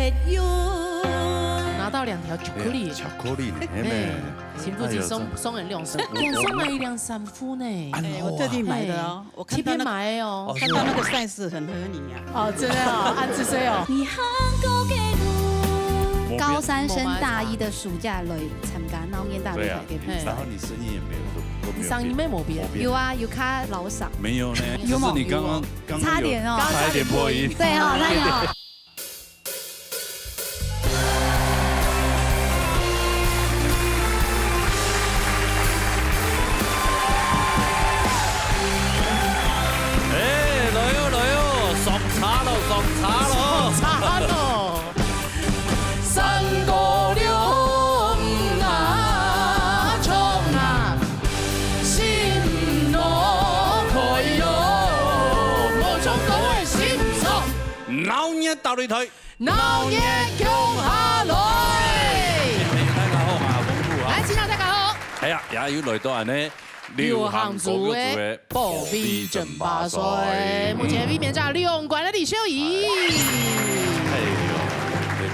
with you。拿到2条巧克力，巧克力，哎，情不自松人亮手，2买1辆3夫呢。哎，我特地买的哦，我看到天买哦，看到那个 size 很合你啊。哦，真的哦，按自谁哦。你韩国嘅路，高三升大一的暑假来参加闹年大舞台嘅比赛。然后你声音也没有都没有。声音没毛病。有啊，有卡老嗓。没有呢，就是你刚刚差点哦，差一点破音。对哦，那有。差咯，3個2啊，衝啊，心內開喲，我從各位心上，鬧嘢到你睇，鬧嘢強下來。大家好啊，豐富啊！來，現場大家好。係啊，也要來到人呢。流行組的保庇正8歲，目前避免在2冠的李秀儀。哎呦，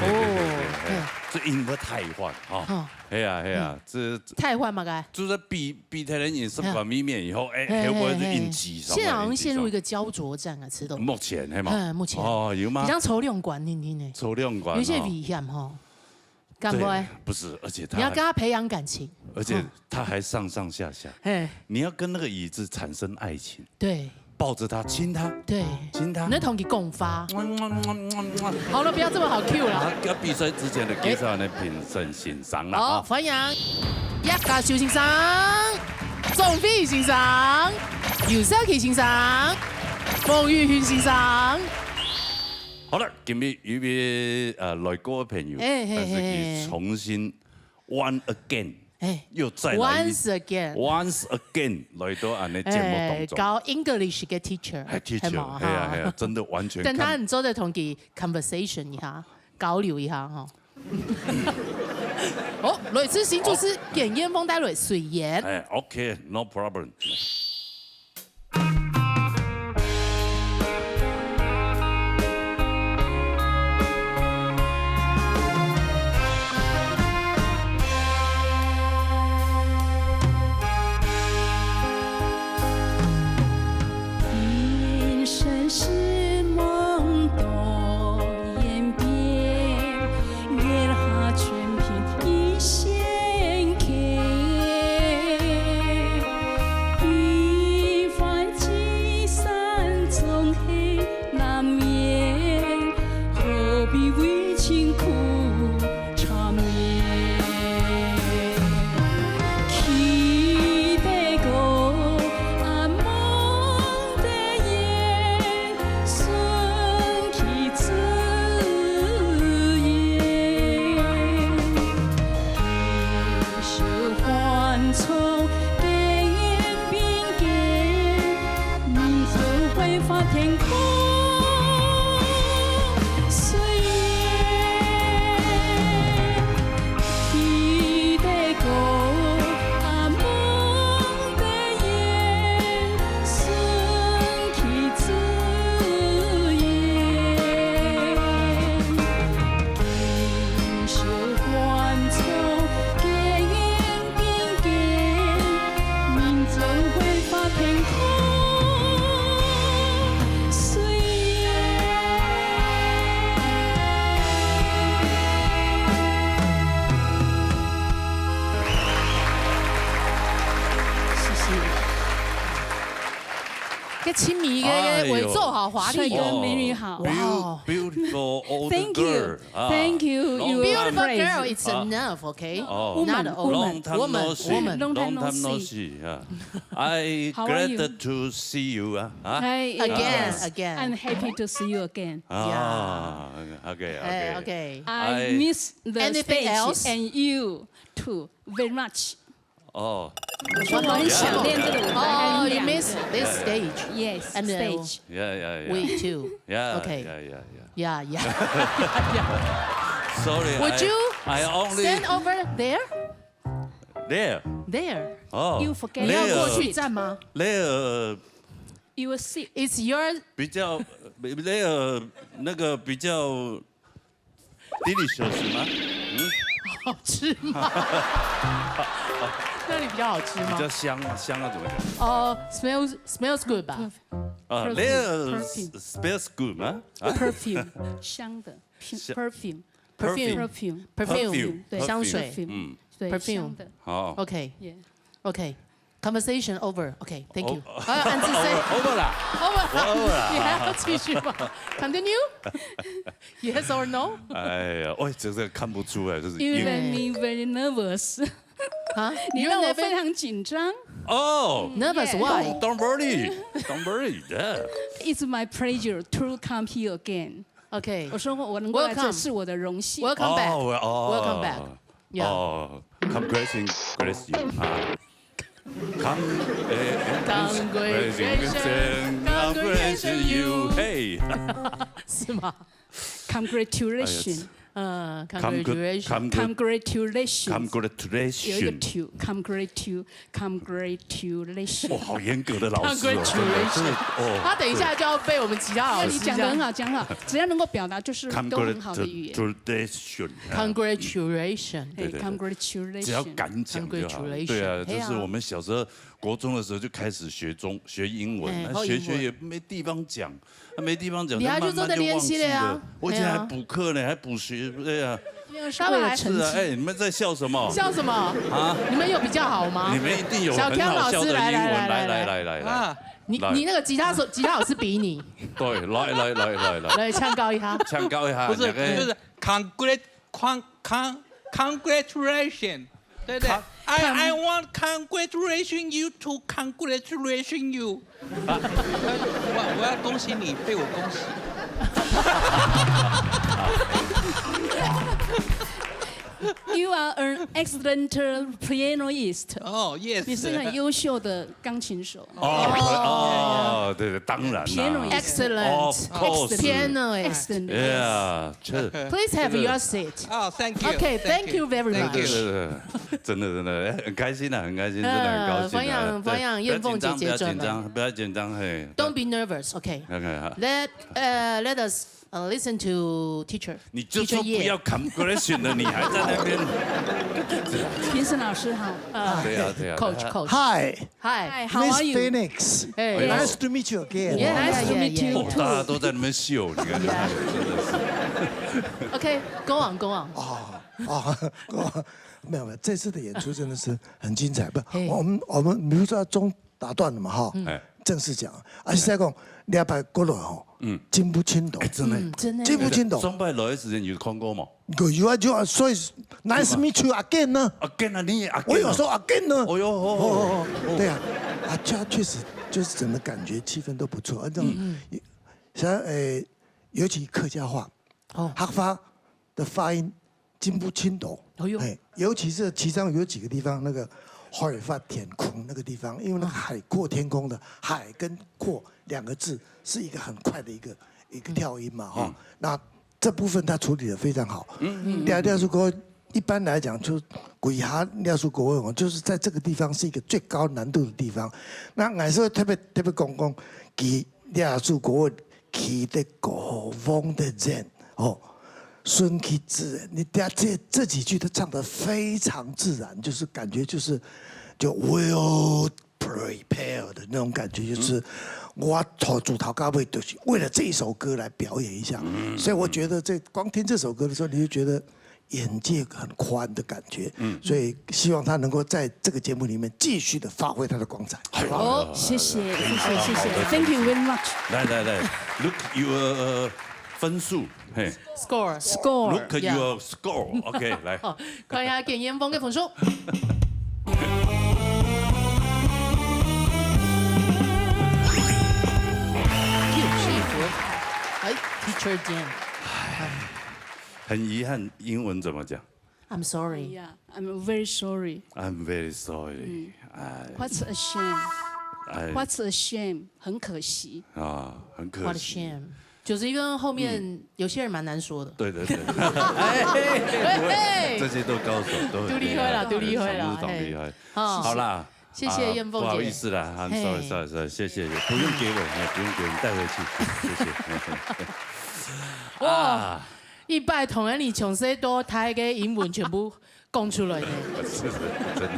對，這音不太換哈。哎呀，這太換嘛該。就是比台人演升管咪面以後，哎，會不會是應急？現在好像陷入一個焦灼戰啊，池董。目前係嘛？目前。哦，有嗎？你像抽2冠，聽聽呢？抽2冠。有些危險哈。敢不會？不是，而且他你要跟他培養感情，而且他還上上下下，你要跟那個椅子產生愛情，對，抱着他親他，對，親他，你同佢共發。好了，不要這麼好 Q 了。要比賽之前的介紹呢，評審欣賞啦。好，歡迎葉家秀先生、鍾飛先生、姚少奇先生、馮玉軒先生。好了，今日有位來過的朋友，但是佢重新 One Again， 又再來 Once again 來到俺的節目當中，教 English 嘅 teacher，係啊，真的完全。但他很做得同佢 conversation 一下，交流一下哈。好，來自新竹市點煙風帶來水鹽。哎 ，OK，no problem。亲密嘅伪奏好华丽哦，美女好。Beautiful old Thank girl. Thank you. Beautiful girl, it's enough, okay? Not a long time no see. Woman. Long time no see. I glad to see you. Hi. Again. I'm happy to see you again. Okay. I miss the Anything else? stage and you too very much. 哦，我很想念这个舞台。Oh, you miss this stage? Yes, And stage. Yeah. We too. Yeah. Okay. Yeah. Yeah. Sorry. Would you I only stand over there? There. You forget. 你要过去站吗 There. You will sit. It's your 比较 There 那个比较 delicious 吗？好吃吗？那里比较好吃吗？比较香啊，香要怎么讲？smells good 吧？啊 there smells good 吗 perfume 香的 perfume 对香水，对 perfume 香的好 OK conversation over OK，thank you。暗自 say over 啦 over，你还要继续吗 ？Continue yes or no？ 哎呀，喂，这个看不出来，就是 You make me very nervous 啊，你让我非常紧张。哦 nervous why？ Don't worry, yeah. It's my pleasure to come here again. OK，我说过我能够来这是我的荣幸。 Welcome back，Welcome back。哦 ，congratulations you 啊。Congratulations you， 嘿，是吗 Congratulations， congratulations， 有一个 to，congratulations。哇，好严格的老师哦， Congratulations， 他等一下就要被我们其他老师你讲得很好，讲得好，只要能够表达就是都很好的语言。 Congratulations， 对对对 Congratulations， 只要敢讲就好。对啊，就是我们小时候国中的时候就开始学英文，学也没地方讲，没地方讲，你还就真的练习了呀？我以前还补课呢，还补学，对啊。他们还是啊，哎，你们在笑什么？笑什么啊？你们有比较好吗？你们一定有小很 Ken 好笑的英文，来啊！你那个吉他老师比你，对，来唱高一下，唱高一下，不是 congratulation， 对不对 ？I want congratulation you to congratulation you， 我要恭喜你，被我恭喜。You are an excellent pianist。哦 ，yes， 你是很优秀的钢琴手。哦，对，当然啦 ，excellent， piano，excellent。Yeah， Please have your seat。哦 ，Thank you。OK，Thank you very much。真的，很开心啊，很开心，真的很高兴。方样，燕凤姐姐准了。不要紧张，嘿。Don't be nervous，OK。Let us listen to teacher。你就说不要 congratulation 了，你还在那边。评审老师好。对啊。Coach。Hi，How Miss are you? Phoenix. Nice to meet you again. Nice to meet you 大家都在那边秀，你看，真的是。OK，Go on。没有，这次的演出真的是很精彩。不，我们比如说中打断了嘛哈，正式讲，而且再讲两百过来吼，金不青斗，真的，金不青斗。中拜来的时间有看过吗？有啊，所以 Nice to meet you again 呢 ？Again 啊，你也 again。我有说 again 呢。哦哟，对啊，确实就是整个感觉气氛都不错，那种像尤其客家话，客家的发音金不青斗。尤其是其中有几个地方，那个海发天空那个地方，因为那个海阔天空的海跟阔两个字是一个很快的一个跳音嘛哈。那这部分他处理得非常好。廖树国一般来讲就鬼哈廖树国就是在这个地方是一个最高难度的地方。那俺说特别讲给廖树国起的国风的人哦。顺其自然，你这几句他唱得非常自然，就是感觉就 well prepared 的那种感觉，就是我从主头到尾都是为了这一首歌来表演一下，所以我觉得光听这首歌的时候，你就觉得眼界很宽的感觉，所以希望他能够在这个节目里面继续的发挥他的光彩。好，谢谢 ，Thank you very much。来 ，Look your 分数，嘿 ，Score。Look at your score，OK， 来，看一下给燕峰嘅分數。Teacher Dan。很遗憾，英文怎么讲 ？I'm sorry. Yeah, I'm very sorry. I'm very sorry. What's a shame? What's a shame? 很可惜。很可惜。What a shame. 就是因为后面有些人蛮难说的。对。这些都高手，都厉害了，都厉害了，非常厉害。好啦，谢谢燕凤姐。不好意思啦，sorry，谢谢，不用给我，带回去，谢谢。哇，一拜同样你从西多台嘅英文全部讲出来呢。是真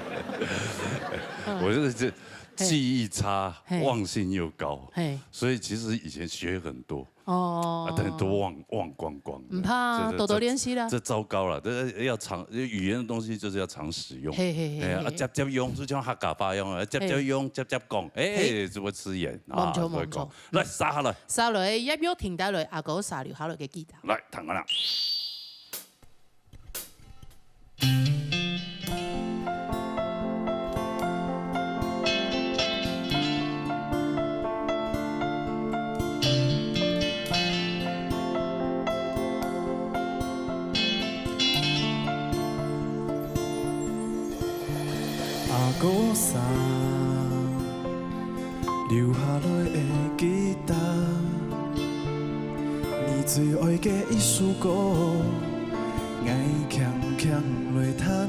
的，我这记忆差，忘性又高，所以其实以前学很多。但都忘光光。不怕，多多练习啦。这糟糕了，这要常语言的东西就是要常使用。接用，就像客家话用啊，接用，接讲，就会吃盐啊。冇錯。來沙下來，沙來一秒停低來，阿哥沙了下來嘅吉他。來彈下啦。阿哥衫留下来的吉他，你最爱的一首歌，爱强强来弹。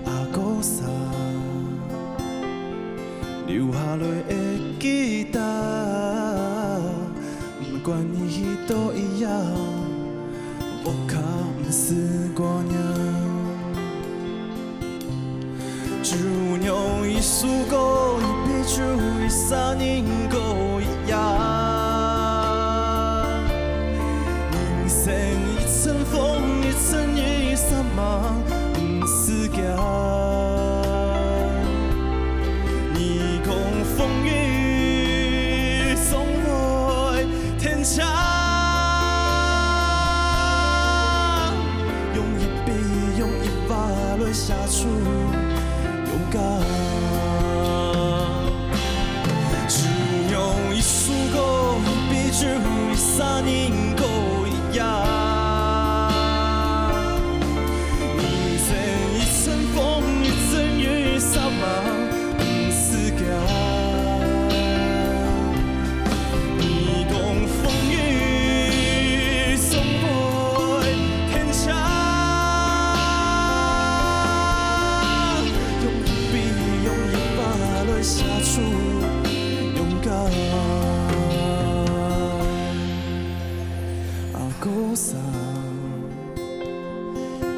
阿哥衫留下来的吉他，不管你去倒一样，我卡不是姑娘。只有一首歌，一笔就一三年歌一样。人生一层风，一层雨，三茫不思量。逆风风雨，总会天长。用一笔，用一把来写出。只有一首歌，一笔就一三年歌一样。你曾一层风，一层雨，三茫不思量。逆风风雨，总会天长。写出勇敢，阿哥衫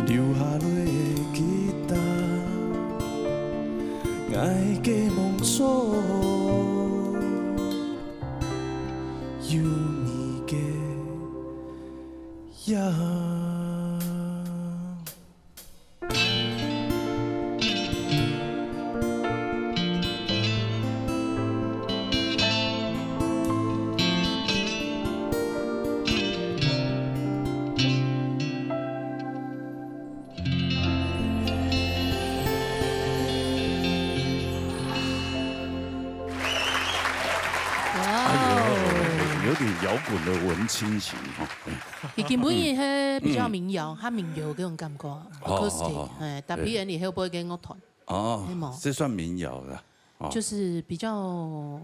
留下来的吉他，爱的梦中有你的样。有点摇滚的文青型哈，伊根本伊係比較民謠，較民謠嗰種感覺 ，acoustic， 特別人哋會不會跟樂團？哦，這算民謠的，就是比較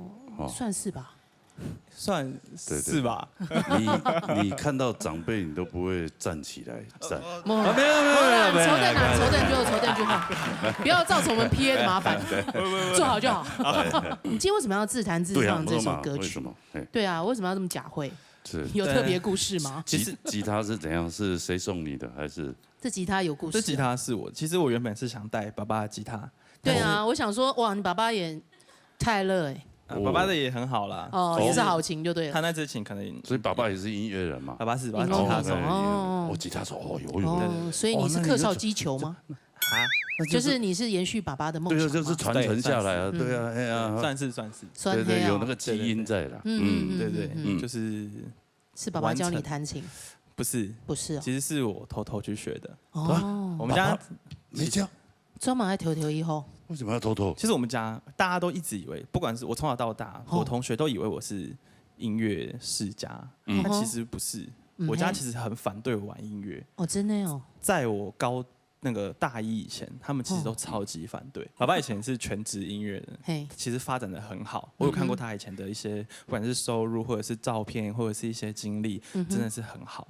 算是吧，算是吧。你看到長輩你都不會站起來站？沒有，丑等就好，不要造成我們 PA 的麻煩，做好就好。你今天為什麼要自彈自唱這首歌曲？對啊，為什麼要這麼假會？有特別故事嗎？其實吉他是怎樣？是誰送你的？還是這吉他有故事？這吉他是我，其實我原本是想帶爸爸的吉他。對啊，我想說，哇，你爸爸也太樂哎。爸爸的也很好啦，也是好琴就對了。他那支琴可能，所以爸爸也是音樂人嘛。爸爸是吉他手，我吉他手有。所以你是客少擊球嗎？啊，就是你是延續爸爸的夢想嗎？對，就是傳承下來啊，對啊，哎呀，算是，對，有那個基因在啦。對，就是爸爸教你彈琴？不是，其實是我偷偷去學的。哦，我們家沒教，專門愛偷偷以後。為什麼要偷偷？其實我們家大家都一直以為，不管是我從小到大，我同學都以為我是音樂世家，但其實不是。我家其實很反對我玩音樂。哦，真的哦。在我大一以前，他們其實都超級反對。爸爸以前是全職音樂人，其實發展得很好。我有看過他以前的一些，不管是收入或者是照片，或者是一些經歷，真的是很好。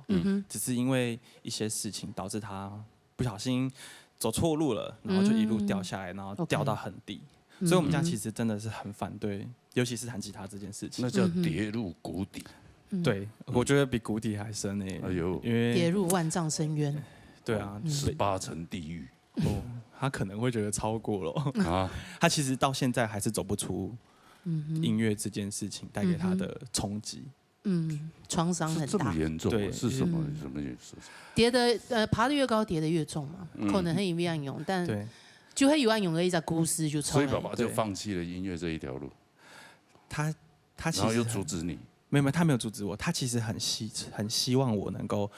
只是因為一些事情導致他不小心走錯路了，然後就一路掉下來，然後掉到很低。所以我們家其實真的是很反對，尤其是彈吉他這件事情。那叫跌入谷底。对，我觉得比谷底还深哎。哎呦，因为跌入万丈深渊。对啊，18层地狱。哦，他可能会觉得超过了啊。他其实到现在还是走不出音乐这件事情带给他的冲击。创伤很大。这么严重？对，是什么意思？跌的爬得越高，跌得越重嘛。可能很有暗涌，但就会有暗涌的一个故事就出来。所以爸爸就放弃了音乐这一条路。他其实然后又阻止你。没有，他没有阻止我。他其实很希望我能够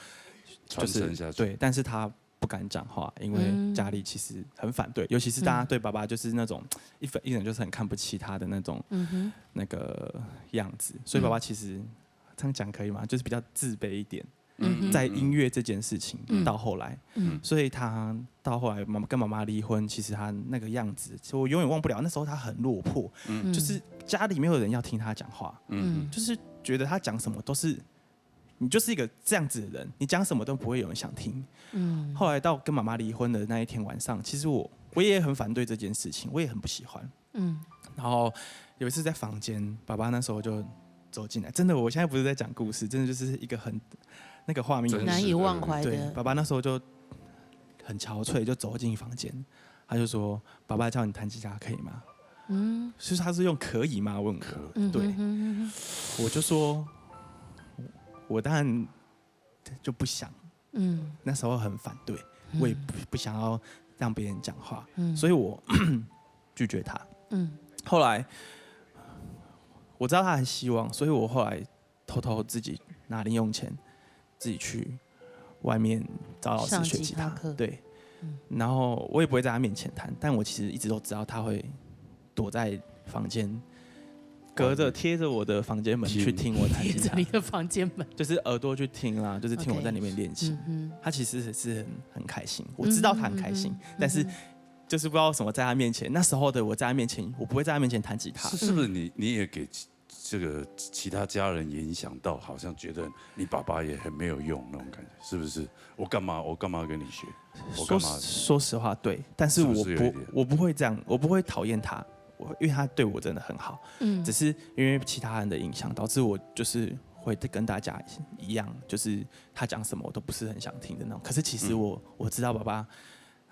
传承下去。对，但是他不敢讲话，因为家里其实很反对，尤其是大家对爸爸就是那种一人就是很看不起他的那种那个样子。所以爸爸其实这样讲可以吗？就是比较自卑一点。在音乐这件事情到后来，所以他到后来跟妈妈离婚，其实他那个样子，我永远忘不了。那时候他很落魄，就是家里没有人要听他讲话，就是觉得他讲什么都是你就是一个这样子的人，你讲什么都不会有人想听。后来到跟妈妈离婚的那一天晚上，其实我也很反对这件事情，我也很不喜欢。然后有一次在房间，爸爸那时候就走进来，真的，我现在不是在讲故事，真的就是一个很。那个画面难以忘怀的。对，爸爸那时候就很憔悴，就走进房间，他就说：“爸爸叫你弹吉他可以吗？”就是他是用可以吗问我，对，我就说，我当然就不想，那时候很反对，我也不想要让别人讲话，所以我拒绝他。后来我知道他很希望，所以我后来偷偷自己拿零用钱。自己去外面找老师学吉他，对，然后我也不会在他面前弹，但我其实一直都知道他会躲在房间，贴着我的房间门去听我弹吉他。贴着你的房间门，就是耳朵去听啦，就是听我在里面练习。他其实是很开心，我知道他很开心，但是就是不知道什么在他面前，那时候的我在他面前，我不会在他面前弹吉他。是不是你也给？这个其他家人影响到，好像觉得你爸爸也很没有用那种感觉，是不是？我干嘛跟你学？说实话，对，但是我不会这样，我不会讨厌他，因为他对我真的很好。只是因为其他人的影响，导致我就是会跟大家一样，就是他讲什么我都不是很想听的那种。可是其实我知道爸爸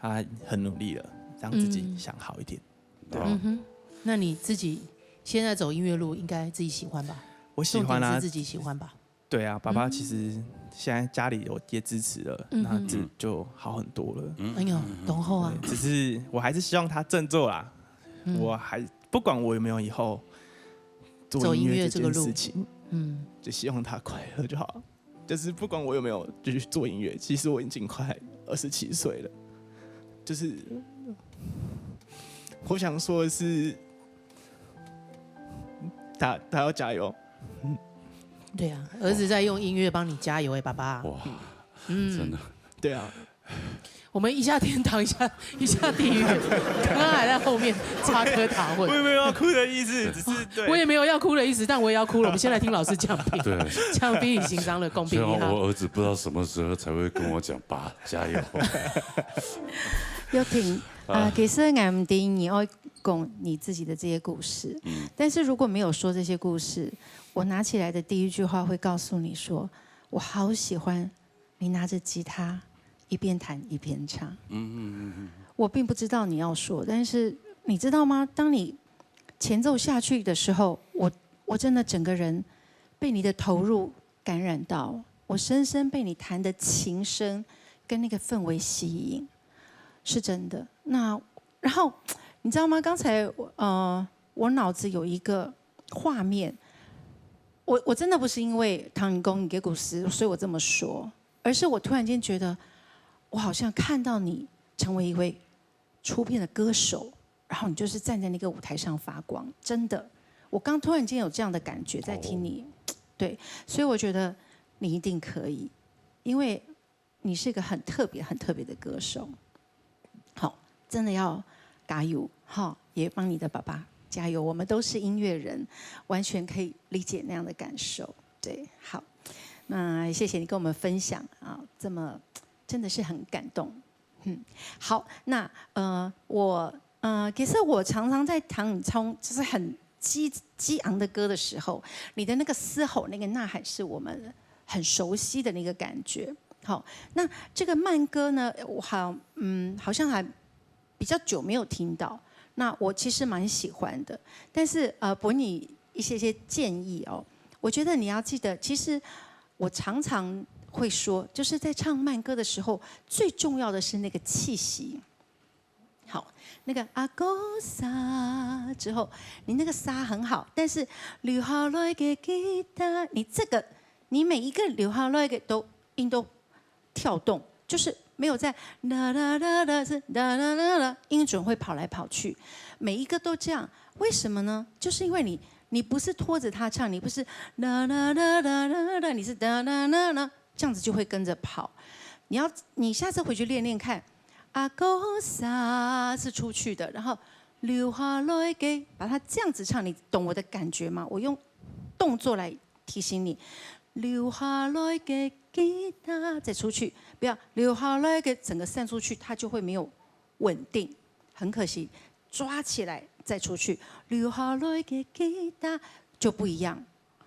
他很努力了，让自己想好一点。那你自己？现在走音乐路，应该自己喜欢吧？我喜欢啊，自己喜欢吧？对啊，爸爸其实现在家里也支持了，那这就好很多了。哎呦，懂后啊！只是我还是希望他振作啦。我还不管我有没有以后做音乐这件事情，就希望他快乐就好。就是不管我有没有继续做音乐，其实我已经快27岁了。就是我想说的是。他要加油，对啊，儿子在用音乐帮你加油爸爸。哇，真的，对啊，我们一下天堂，一下地狱，刚刚还在后面插科打诨。我也没有要哭的意思，只是对，我也没有要哭的意思，但我也要哭了。我们先来听老师讲评，对，降低你心伤的公平。我儿子不知道什么时候才会跟我讲爸加油。又婷其實我唔定你要講你自己的這些故事，但是如果沒有說這些故事，我拿起來的第一句話會告訴你說，我好喜歡你拿着吉他一邊彈一邊唱。我並不知道你要說，但是你知道嗎？當你前奏下去的時候，我真的整個人被你的投入感染到，我深深被你彈的琴聲跟那個氛圍吸引。是真的。那然後你知道嗎？剛才我腦子有一個畫面，我真的不是因為唐人公你給古詩，所以我這麼說，而是我突然間覺得，我好像看到你成為一位出片的歌手，然後你就是站在那個舞台上發光，真的，我剛突然間有這樣的感覺，在聽你，對，所以我覺得你一定可以，因為你是一個很特別的歌手。好，真的要加油，好，也幫你的爸爸加油。我們都是音樂人，完全可以理解那樣的感受。對，好，那謝謝你跟我們分享啊，這麼真的是很感動。好，那其實我常常在唐永聰就是很激昂的歌的时候，你的那个嘶吼、那个呐喊是我们很熟悉的那个感觉。好，那这个慢歌呢，我好像还比较久没有听到。那我其实蛮喜欢的，但是给你一些建议哦。我觉得你要记得，其实我常常会说，就是在唱慢歌的时候，最重要的是那个气息。好，那个阿哥沙之后，你那个沙很好，但是留下来的吉他，你每一个留下来的音都跳动，就是没有在啦啦啦啦是啦啦啦啦，音准会跑来跑去，每一个都这样。为什么呢？就是因为你不是拖着它唱，你不是啦啦啦啦啦啦，你是啦啦啦啦，这样子就会跟着跑。你下次回去练练看，阿哥沙是出去的，然后留下来给把它这样子唱，你懂我的感觉吗？我用动作来提醒你，留下来给吉他再出去，不要留下来给整个散出去，它就会没有稳定，很可惜。抓起来再出去，留下来给吉他就不一样。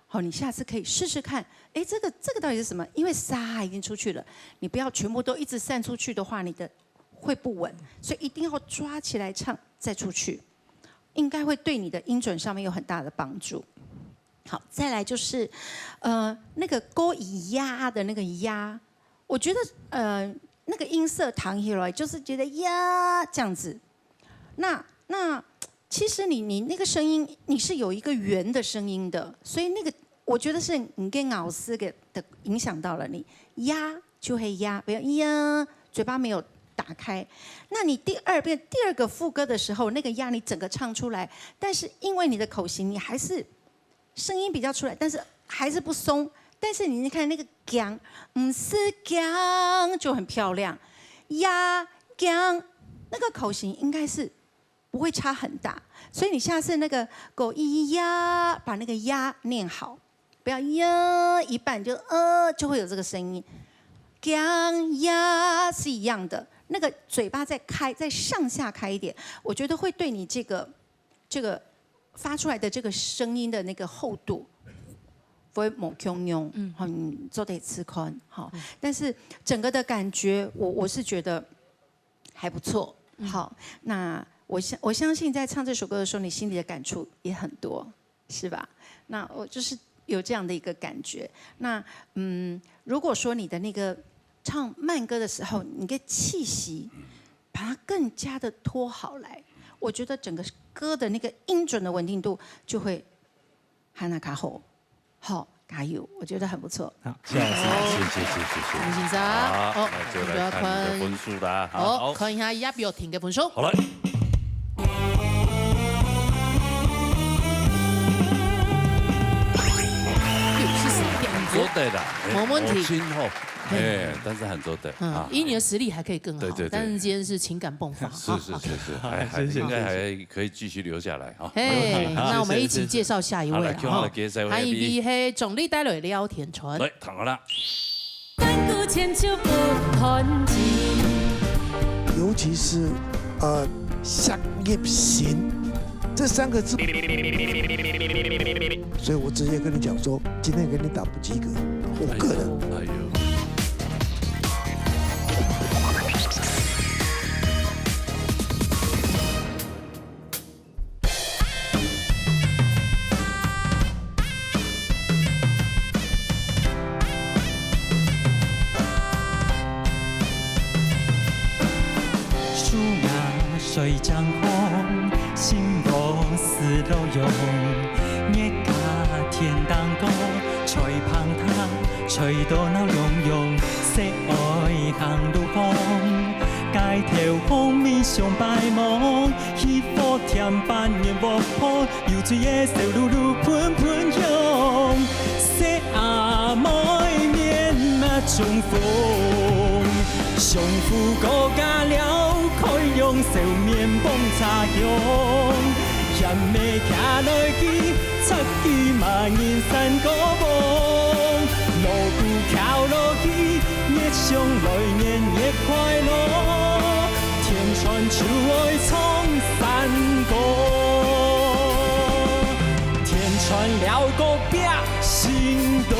好，你下次可以试试看。哎，这个到底是什么？因为沙已经出去了，你不要全部都一直散出去的话，你的会不稳，所以一定要抓起来唱再出去，应该会对你的音准上面有很大的帮助。好，再来就是那个勾以压的那个压，我觉得那个音色弹起来就是觉得呀这样子。那其实你那个声音你是有一个圆的声音的，所以那个我觉得是你跟老师的影响到了你压就会压，不要呀，嘴巴没有打开。那你第二个副歌的时候，那个压你整个唱出来，但是因为你的口型，你还是声音比较出来，但是还是不松。但是你看那个讲，是讲就很漂亮，呀讲那个口型应该是不会差很大，所以你下次那个狗一呀，把那个呀念好，不要呀一半就会有这个声音。讲呀是一样的，那个嘴巴再开，再上下开一点，我觉得会对你这个发出来的这个声音的那个厚度不会猛汹涌，做得吃宽好，但是整个的感觉我是觉得还不错。好，那我相信在唱这首歌的时候，你心里的感触也很多，是吧？那我就是有这样的一个感觉。那如果说你的那个唱慢歌的时候，你的气息把它更加的拖好来，我觉得整个歌的那个音准的稳定度就会哈那卡吼，好加油，我觉得很不错。好，谢谢老师，谢。吴先生，好，那就来看你的分数啦。好，看一下亚表婷的分数。好来。做对的，没问题。今后，但是很做对。以你的实力还可以更好，对。但是今天是情感迸发。是，应该还可以继续留下来哈。那我们一起介绍下一位哈。还有一位是总理带来廖天纯。来，躺好了。尤其是商业型这3个字，所以我直接跟你讲说，今天给你打不及格，5个人。哎呦。树芽水江红，心若似路用。夜家天当歌，吹捧他，吹到闹涌涌。色爱行路风，街头风面上白梦。起火添半年无破，油水的烧噜噜喷喷涌。色阿妹面那中风，上富国家了。开用笑面蹦茶香，嫌未徛落去，出去嘛人山高望。路久徛落去，越上来年越快乐。天穿树爱苍山歌。了个拼心动。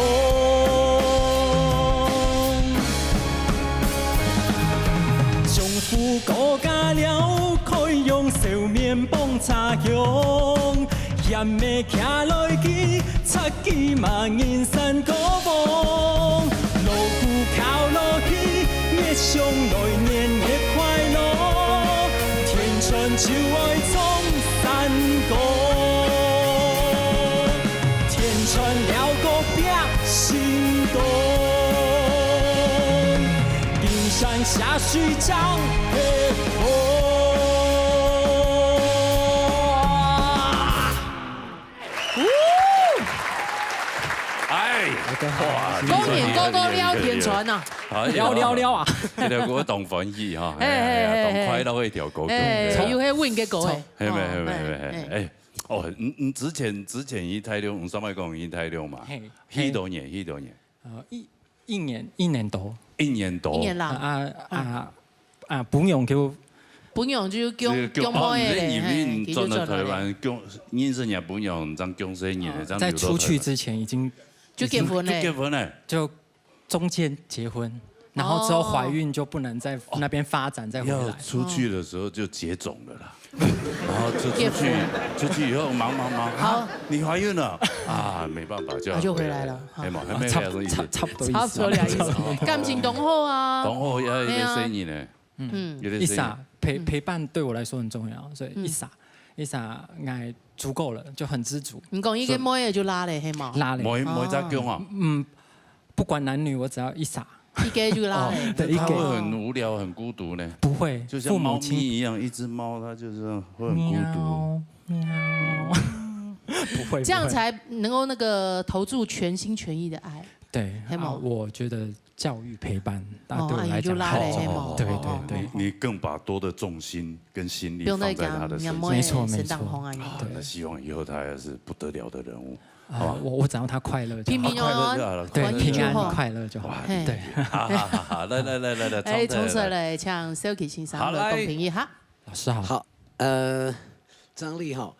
丈夫顾家了，可以用笑面帮擦香。嫌的行落去，擦肩嘛人山高望。路久靠落去，越想来年越快乐。天春就爱冲山歌，天春了个拼心动。冰山下水涨的风。哇！公演高高撩田船呐，撩啊！这条歌懂翻译哈，懂快乐一条歌。又迄win嘅歌诶，係咪？哦，你之前一太亮，上麦讲一太亮嘛，幾多年？一年多。1年多。1年啦。本用叫姜母嘅咧，以為你轉到台灣，認識人本用，這樣姜生年，這樣在出去之前已經就結婚了，就結婚了，就中間結婚，然後之後懷孕就不能在那邊發展，再回來。要出去的時候就接種了啦，然後就出去以後忙，好，你懷孕了啊，沒辦法就回來了，係嘛？差不多意思，差不多兩意思，感情同好啊，同好要一個生意呢，一撒陪伴對我來說很重要，所以一撒愛足夠了，就很知足。你講一個妹就拉咧，係嘛？拉咧，妹在姜啊？不管男女，我只要一撒。一個就拉咧。對，他會很無聊、很孤獨呢？不會，就像貓咪一樣，一隻貓它就是會很孤獨。不會，這樣才能夠那個投注全心全意的愛。對，我覺得教育陪伴，對我來講好。對，你更把多的重心跟心力放在他的身上。沒錯。對，那希望以後他也是不得了的人物。我只要他快樂，平平安安，對，平安快樂就好。對，好，來，哎，從這來唱 Silky 先生的公平一哈。老師好。好，張力哈，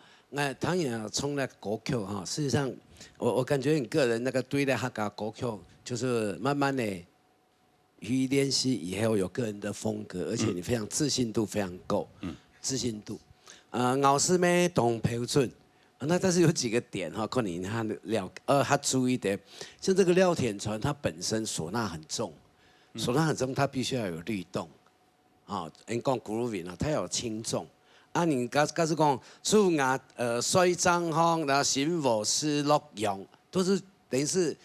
當然從那歌曲哈，事實上，我感覺你個人那個對待客家歌曲，就是慢慢的去練習以後有個人的風格，而且你非常自信度非常夠，自信度。老師咩懂標準。那但是有幾個點哈，可能他注意的，像這個廖田川，它本身嗩吶很重，它必須要有律動，啊，你講 grooving 啊，它要有輕重，啊，你剛是講樹芽水漲風，然後心火絲落用，都是等於是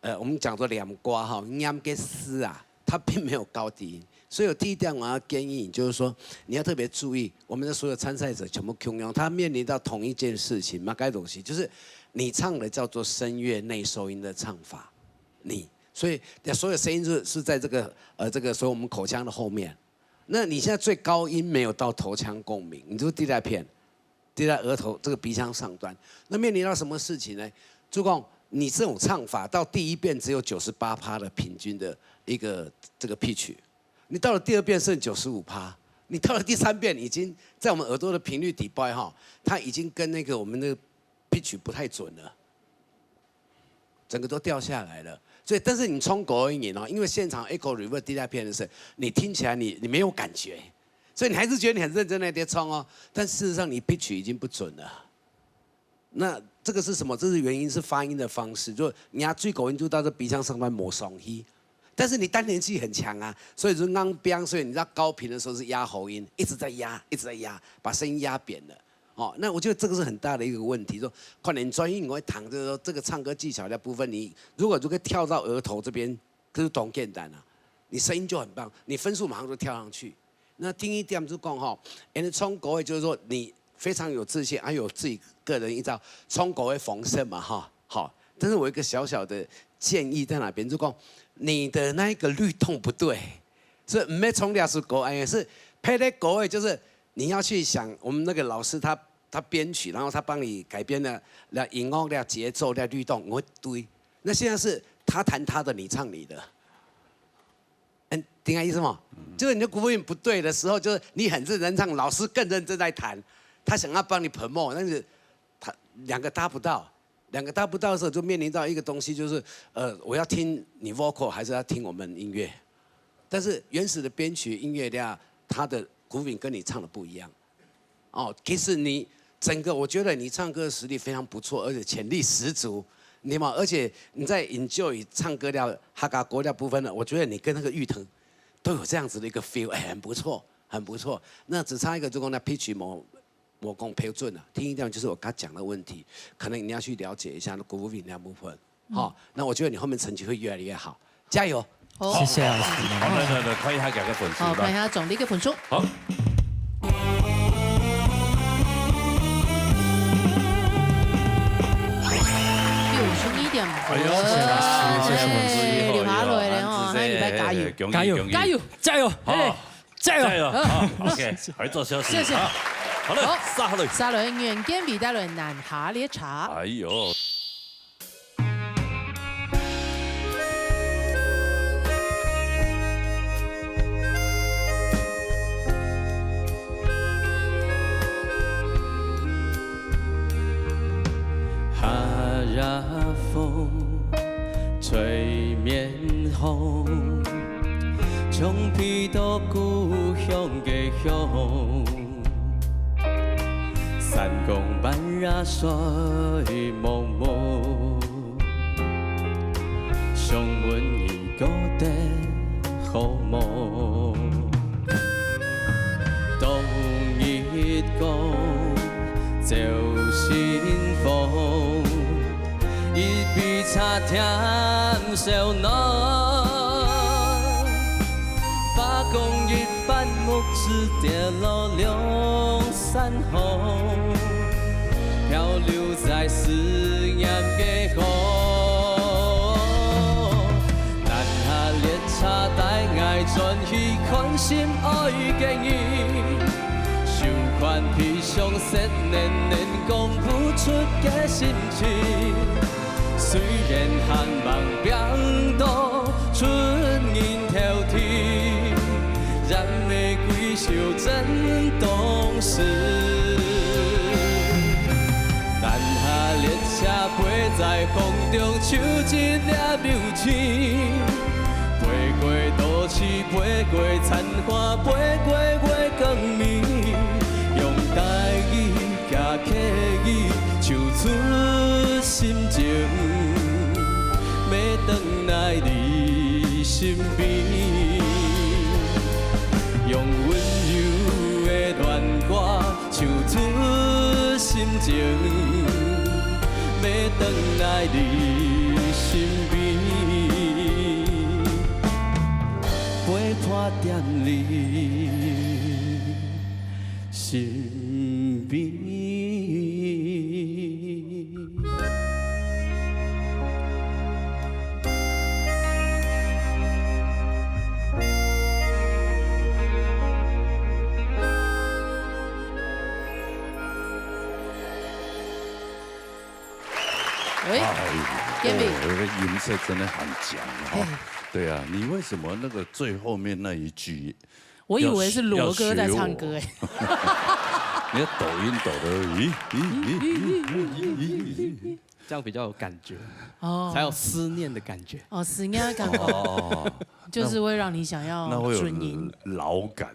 我們講做兩瓜哈，啱嘅絲啊，它並沒有高低音。所以有第一點我要建議你，就是說你要特別注意，我們的所有參賽者全部共用，他面臨到同一件事情，嘛該東西就是你唱的叫做聲樂內收音的唱法，所以所有聲音是在這個所以我們口腔的後面，那你現在最高音沒有到頭腔共鳴，你就滴在額頭這個鼻腔上端，那面臨到什麼事情呢？就講你這種唱法到第一遍只有98%的平均的一個這個 pitch。你到了第二遍剩95%，你到了第三遍已經在我們耳朵的頻率底部哈，它已經跟那個我們的 pitch 不太準了，整個都掉下來了。所以，但是你衝國語音哦，因為現場 echo reverb 第二遍的時候，你聽起來你沒有感覺，所以你還是覺得你很認真的在衝哦，但事實上你 pitch 已經不準了。那這個是什麼？這是原因是發音的方式，就你要最高音就到這鼻腔上端抹雙氣。但是你單連氣很強啊，所以就硬邊，所以你知道高頻的時候是壓喉音，一直在壓，把聲音壓扁了。哦，那我覺得這個是很大的一個問題。說可能專業你會談，就是說這個唱歌技巧的部分，你如果跳到額頭這邊，就是懂簡單了，你聲音就很棒，你分數馬上就跳上去。那聽一點就講哈，你衝國語就是說你非常有自信，還有自己個人一招，衝國語逢勝嘛哈。好，但是我有一個小小的建議在哪邊，就講。你的那個律動不對，是沒從兩首歌，也是配的歌，就是你要去想，我們那個老師他編曲，然後他幫你改編了音樂的節奏的律動，我會對。那現在是他彈他的，你唱你的，聽下意思嗎？就是你的鼓音不對的時候，就是你很認真唱，老師更認真在彈，他想要幫你 promote，但是他兩個搭不到。2个达不到的时候，就面临到一个东西，就是我要听你 vocal 还是要听我们音乐？但是原始的编曲音乐量，它的鼓柄跟你唱的不一样。哦，其实你整个，我觉得你唱歌的实力非常不错，而且潜力十足。你嘛，而且你在 enjoy 唱歌料哈嘎国料部分呢，我觉得你跟那个玉腾都有这样子的一个 feel， 很不错，很不错。那只差一个，就讲那 pitch 某功标准了，听一点就是我刚讲的问题，可能你要去了解一下那鼓柄那部分。好，那我觉得你后面成绩会越来越好，加油！谢谢老师。好，那看一下几个分数。好，看一下总的一个分数。好。哎呦，谢谢，留下来了哦，那礼拜加油，加油，加油，加油，好，加油，好 ，OK，合作消息，谢谢，好了，沙轮原件比大轮南下列茶，哎呦。风吹面红，将彼到故乡的乡，山光半日水蒙蒙，想问伊个的好梦，冬日光照心风。一笔插添小囊，把公一般木枝跌落两山红，漂流在思念的河。南下列车带爱转去看心爱的伊，收款披上雪年年讲付出的心情。虽然寒梦变多，春阴挑剔，燃玫瑰秀真动时。南下列车飞在风中，像一粒流星，飞过都市，飞过残花，飞过月光明，用台语甲客语唱出心情。要回来你身边，用温柔的恋歌唱出心情。要回来你身边，陪伴在你身边。有个音色真的很强哈。对啊，你为什么那个最后面那一句？我以为是罗哥在唱歌哎。你的抖音抖的，这样比较有感觉，哦，才有思念的感觉。哦，思念的感觉，哦，就是会让你想要准音，老感。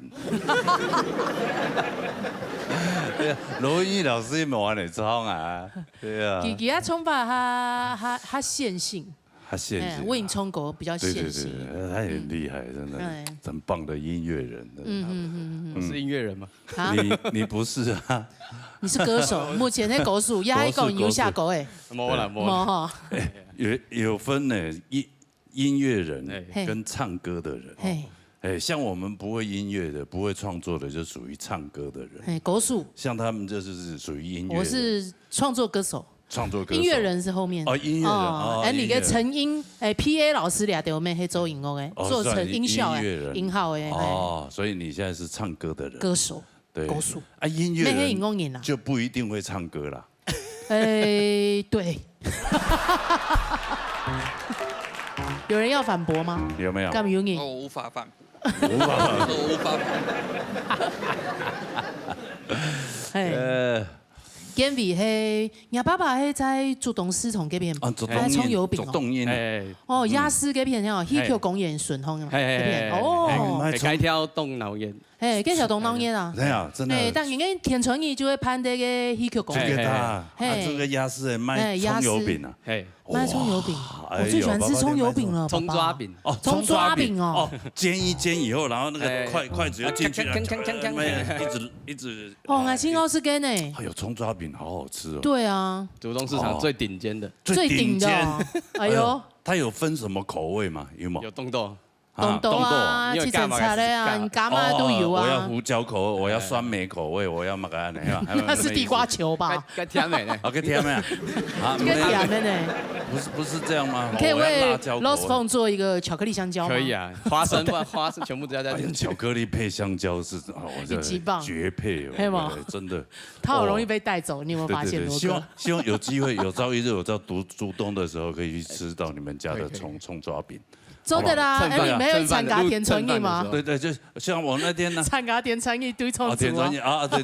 对啊，罗英老师没玩你唱啊，对啊。给他冲吧，他线性。他线性，魏颖聪狗比较线性，对，他很厉害，真的，很棒的音乐人。我是音乐人吗？你不是啊？你是歌手，目前在狗数压一狗牛下狗哎，摸了。有分呢，音乐人跟唱歌的人。像我们不会音乐的、不会创作的，就属于唱歌的人。狗数。像他们就是属于音乐。我是创作歌手。创作歌手，音乐人是后面哦，音乐人哦，你个成音PA 老师俩对我们黑周音乐的，做成音效音号的哦，所以你现在是唱歌的人，歌手，对，歌手啊，音乐人就不一定会唱歌啦。对，有人要反驳吗？有没有？干嘛有你？我无法反驳，无法反驳。给建伟嘿，你爸爸嘿在竹东市从这边，在葱油饼哦，雅思这边哦，戏曲公演顺风这边哦，开条东脑烟。哎，跟小东当然啊，对啊，真的。但人家田春义就会攀这个戏曲公演。这个他，这个雅思卖葱油饼啊，卖葱油饼，我最喜欢吃葱油饼了，葱抓饼哦，葱抓饼哦，煎一煎以后，然后那个筷子要进去，一直。哦，那青奥是跟呢。哎呦，葱抓饼好好吃哦。对啊，竹东市场最顶尖的，最顶的。哎呦，它有分什么口味吗？有吗？有冻豆。冻豆啊，七层茶的啊，你干嘛都有啊。我要胡椒口味，我要酸梅口味，我要那个呢？那是地瓜球吧？该甜的呢？该甜的。该甜的呢？不是这样吗？可以为 Lost Phone 做一个巧克力香蕉吗？可以啊，花生全部加在一起。巧克力配香蕉是极棒，绝配哦，真的。它好容易被带走，你有没有发现？希望有机会，有朝一日我在竹东的时候，可以去吃到你们家的葱抓饼。真的啦，哎，你没有参加田春义吗？对，就像我那天呢，参加田春义堆葱煮啊，对，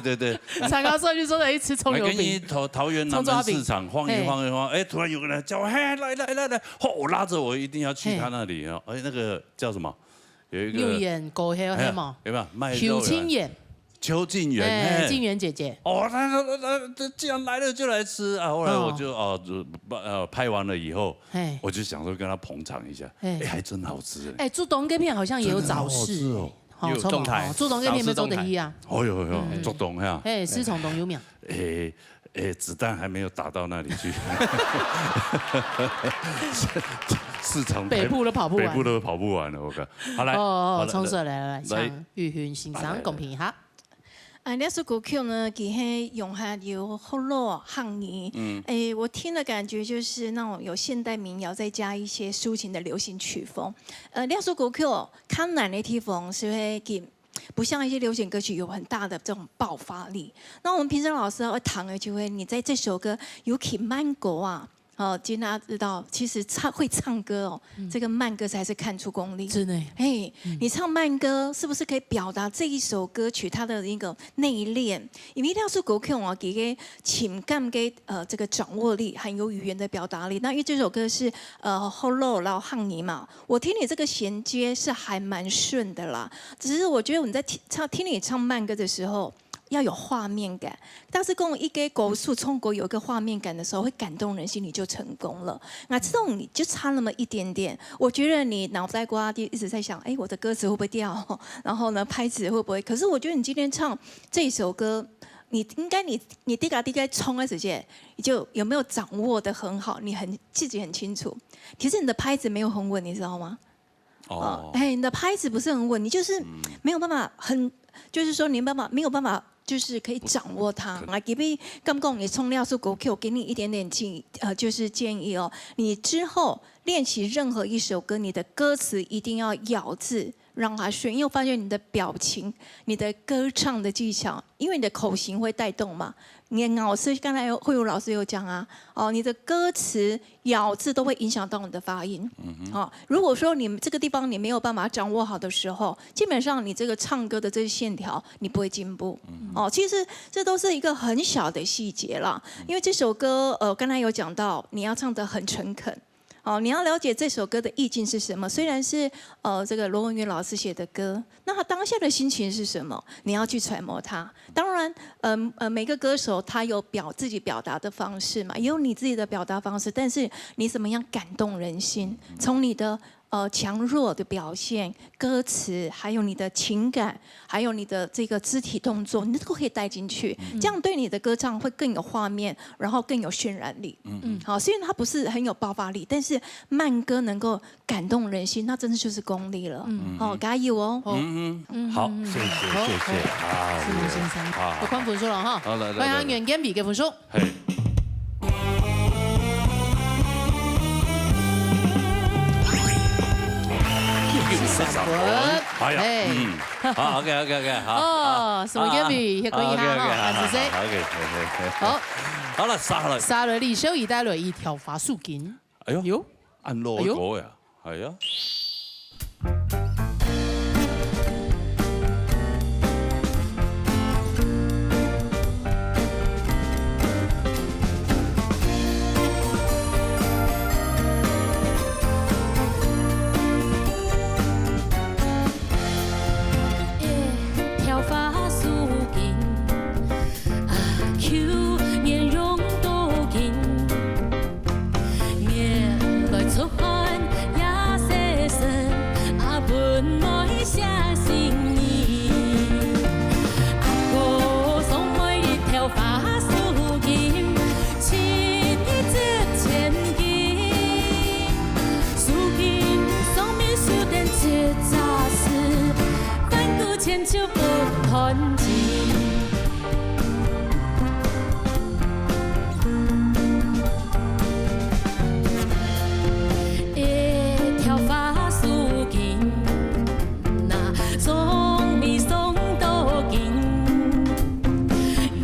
参加上去说的一吃葱油饼，跟你桃园南门市场晃一晃，哎，突然有个人叫我，嘿，来，我拉着我一定要去他那里啊，哎，那个叫什么？有一个牛眼狗黑黑嘛，有没有卖肉？邱清远。邱静媛，静媛姐姐。哦，他既然来了就来吃啊！后来我就拍完了以后，我就想说跟他捧场一下，哎，还真好吃哎。竹东这片好像也有早市哦，有中台，竹东这片没做的一啊。哦哟，竹东哈。哎，是从东有名。子弹还没有打到那里去。市场北部都跑不完了，我看。好来，从这来唱玉云欣赏公平哈。那首歌曲呢，其实用下有好多汉语，我听的感觉就是那种有现代民谣，再加一些抒情的流行曲风。那首歌曲看难的地方是会给。不像一些流行歌曲有很大的这种爆发力。那我们平常老师会谈的就会，你在这首歌有起慢歌啊。今天大家知道，其实会唱歌哦，这个慢歌才是看出功力。真的，你唱慢歌是不是可以表达这一首歌曲它的一个内敛？因为那首歌曲哦，给个情感给这个掌握力，还有语言的表达力。那因为这首歌是后漏然后汉语嘛，我听你这个衔接是还蛮顺的啦。只是我觉得我们在听你唱慢歌的时候。要有画面感，但是跟我一个国术冲国有一个画面感的时候，会感动人心，你就成功了。那这种你就差那么一点点，我觉得你脑袋瓜一直在想，哎，我的歌词会不会掉？然后呢，拍子会不会？可是我觉得你今天唱这首歌，你滴嘎冲的时间，你就有没有掌握的很好？你自己很清楚。其实你的拍子没有很稳，你知道吗？你的拍子不是很稳，你就是没有办法就是说你没有办法。就是可以掌握它。来，给你刚刚你冲料是歌曲，我给你一点点就是建议哦。你之后练习任何一首歌，你的歌词一定要咬字让它顺，因为我发现你的表情、你的歌唱的技巧，因为你的口型会带动嘛。你老师刚才慧茹老师有讲啊，你的歌词咬字都会影响到你的发音。如果说你这个地方你没有办法掌握好的时候，基本上你这个唱歌的这些线条你不会进步。其实这都是一个很小的细节啦。因为这首歌刚才有讲到，你要唱得很诚恳。你要了解这首歌的意境是什么。虽然是这个罗文元老师写的歌，那他当下的心情是什么？你要去揣摩它。当然，每个歌手他有自己表达的方式嘛，也有你自己的表达方式。但是你怎么样感动人心？从你的强弱的表现、歌词，还有你的情感，还有你的这个肢体动作，你都可以带进去，这样对你的歌唱会更有画面，然后更有渲染力。好，虽然它不是很有爆发力，但是慢歌能够感动人心，那真的就是功力了。好，加油哦！好，谢谢啊，是卢先生，我宽分数了哈。好，来，欢迎袁建比给分数。哎呀，好 ，OK， 好。什么建比也可以哈，是谁 ？OK， 好了，杀了李修一带了一条发树根。哎呦，按落歌呀，哎呀。手不团结。一条发丝巾，那从未送到近，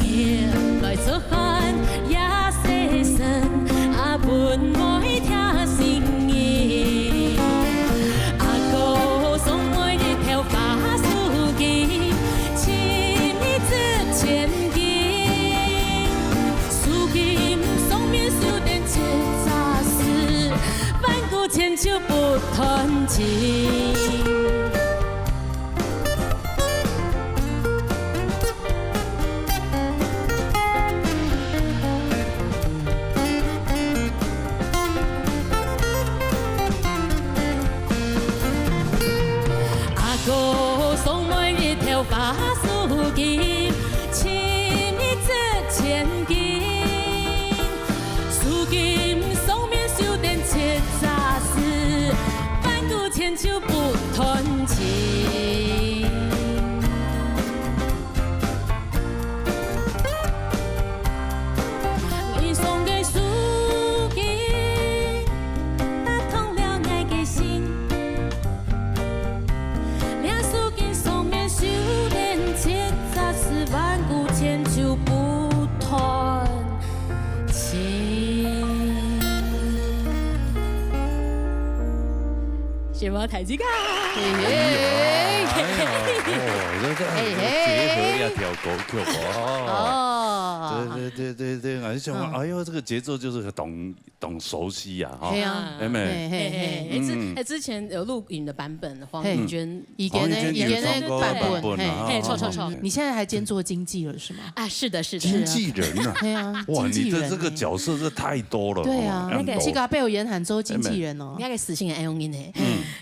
夜来做饭也洗身，啊本没听心意。阿哥送我一条发丝巾，亲你之前巾，丝巾送面手点结扎丝，反骨牵手不团结。阿哥送我一条发丝巾，亲你之前巾，丝巾送面手点切扎丝，反骨牵手不团结。你送给丝巾，打通了我的心。两手紧送面手点切扎丝，万古牵手不团结。什么台阶卡？结合两条歌曲哦。对，而且哎呦，这个节奏就是懂熟悉呀，哈。对啊，妹妹，之前有录影的版本，黄丽娟以前那版本，嘿，错，你现在还兼做经纪人是吗？啊，是的，经纪人啊，对啊，哇，你的这个角色这太多了。对啊，那个这个被我严喊做经纪人哦，那个死性的爱用音的，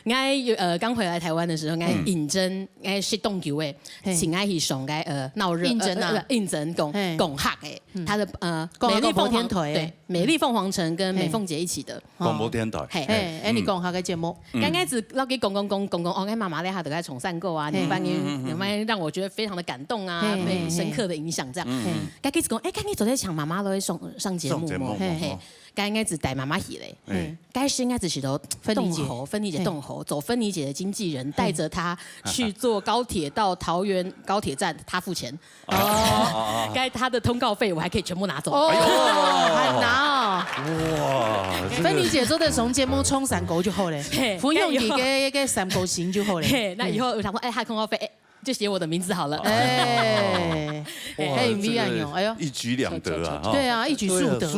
我刚回来台湾的时候，我应征，我是动球的，请爱去上个闹热应征共学的，他的美丽凤凰对美丽凤凰城跟美凤姐一起的广播电台。哎，你讲下个节目，刚开始老给公，我妈妈在下都在宠散购啊，你班让我觉得非常的感动啊，被深刻的影响这样。刚开始讲，刚你昨天抢妈妈都会上节目嘛，该应该只带妈妈去嘞，该是应该只是都芬妮姐动喉，走芬妮姐的经纪人带着她去坐高铁到桃园高铁站，她付钱。该她的通告费我还可以全部拿走。还拿哦！哇，芬妮姐做的从节目冲3狗就好嘞，不用你个3狗行就好嘞。那以后我想说，她通告费就写我的名字好了。很不一样用，哎呦，一举两得啊！对啊，一举数得，真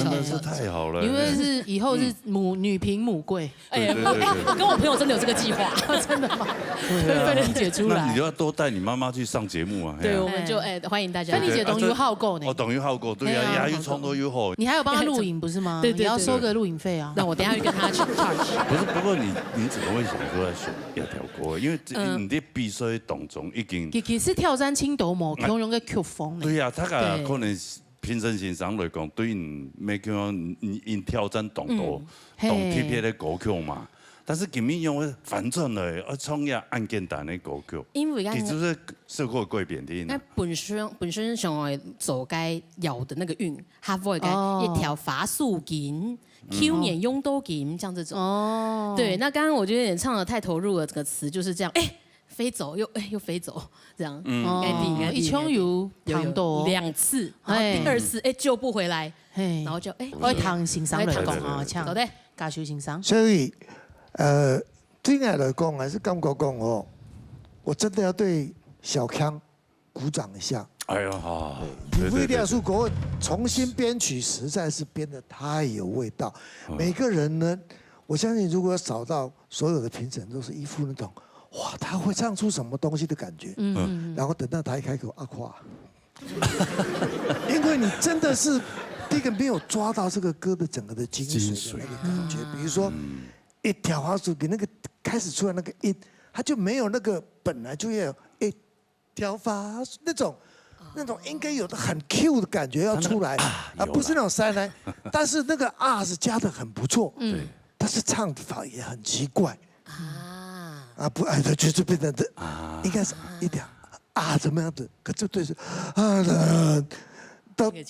的是太好了。因为是以后是女贫母贵，我跟我朋友真的有这个计划，真的吗？芬妮姐出来，那你就要多带你妈妈去上节目啊！对，我们就欢迎大家。芬妮姐懂于好购呢，哦，懂于好购，对啊，牙又冲都又好。你还有帮她录影不是吗？对，你要收个录影费啊。那我等下去跟她去 charge。不过你怎么会想说要选亚条歌？因为你的比赛当中已经其实挑战青岛无强用个曲风。对呀，他个可能评审欣赏来讲，对因没讲因挑战动特别的歌曲嘛。但是今年用反转的，创业按简单的歌曲，因为其实是社会改变的。那本身想要走该摇的那个韵，它会该一条发素琴。Q 年拥都金像这种哦，对，那刚刚我觉得有点唱的太投入了，这个词就是这样，飞走又飞走这样，一枪有糖多2次，然后第2次救不回来，然后就我糖欣赏来讲啊，唱好的，加修欣赏。所以对我来讲还是感觉讲哦，我真的要对小康鼓掌一下。哎呀哈！为廖树国重新编曲，实在是编得太有味道。每个人呢，我相信如果找到所有的评审都是一副那种哇，他会唱出什么东西的感觉。然后等到他一开口，阿夸，因为你真的是第一个没有抓到这个歌的整个的精髓的那个感觉。比如说一条花树给那个开始出来那个音，它就没有那个本来就要有一条花那种应该有的很 Q 的感觉要出来，而不是那种塞来。但是那个 R 是加的很不错，但是唱法也很奇怪。不，就是变成的应该是一点啊怎么样子，可这对是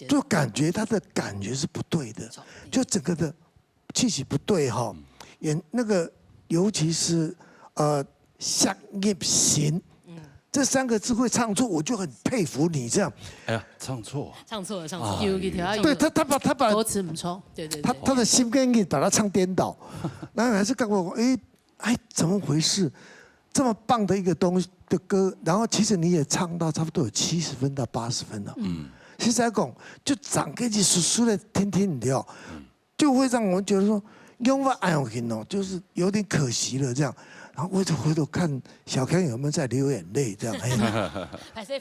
就感觉他的感觉是不对的，就整个的气息不对哈，那个尤其是相业行。这3个字会唱错，我就很佩服你这样。哎呀，唱错，对他把歌词不错，对，他的心跟意把它唱颠倒，然后还是告诉我，哎，怎么回事？这么棒的一个东西的歌，然后其实你也唱到差不多有70分到80分了。其实来讲，就长个几叔的听你的，就会让我们觉得说，用法爱听哦，就是有点可惜了这样。然后我就回头看小康有没有在流眼泪，这样。拍谁？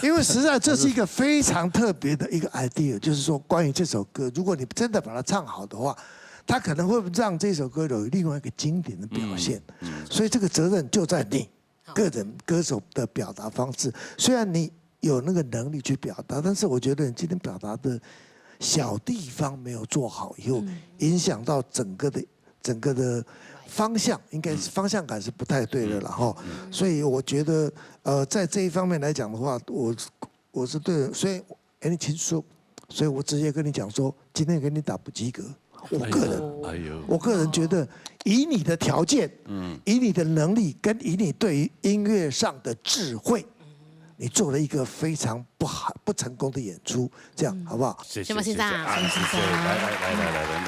因为实在这是一个非常特别的一个 idea， 就是说关于这首歌，如果你真的把它唱好的话，它可能会让这首歌有另外一个经典的表现。所以这个责任就在你个人歌手的表达方式。虽然你有那个能力去表达，但是我觉得你今天表达的小地方没有做好，以后影响到整个的。方向应该是方向感是不太对的了哈，所以我觉得在这一方面来讲的话，我是对的，所以你请说，所以我直接跟你讲说，今天给你打不及格。我个人觉得，以你的条件，以你的能力，跟以你对于音乐上的智慧。你做了一个非常不成功的演出，这样好不好？谢谢先生，来，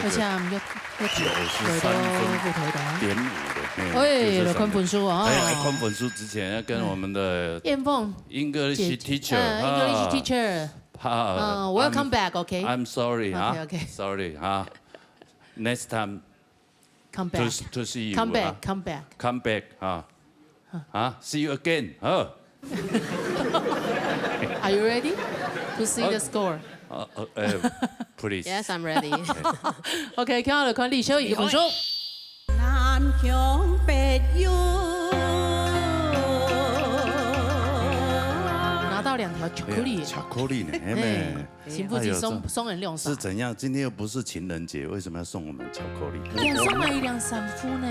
而且我们要93.5的，哎，来看本书啊！哎，看本书之前要跟我们的燕凤 English teacher， welcome back，OK？ I'm sorry 啊 ，OK，sorry 啊 ，next time come back to see you，come back 啊，see you again， Are you ready to see the score? Please. Yes, I'm ready. OK， 看到看李小怡本书。南疆北哟，拿到2条巧克力。巧克力呢？哎，幸福鸡送人2是怎样？今天又不是情人节，为什么要送我们巧克力？2送买1、2、3副呢？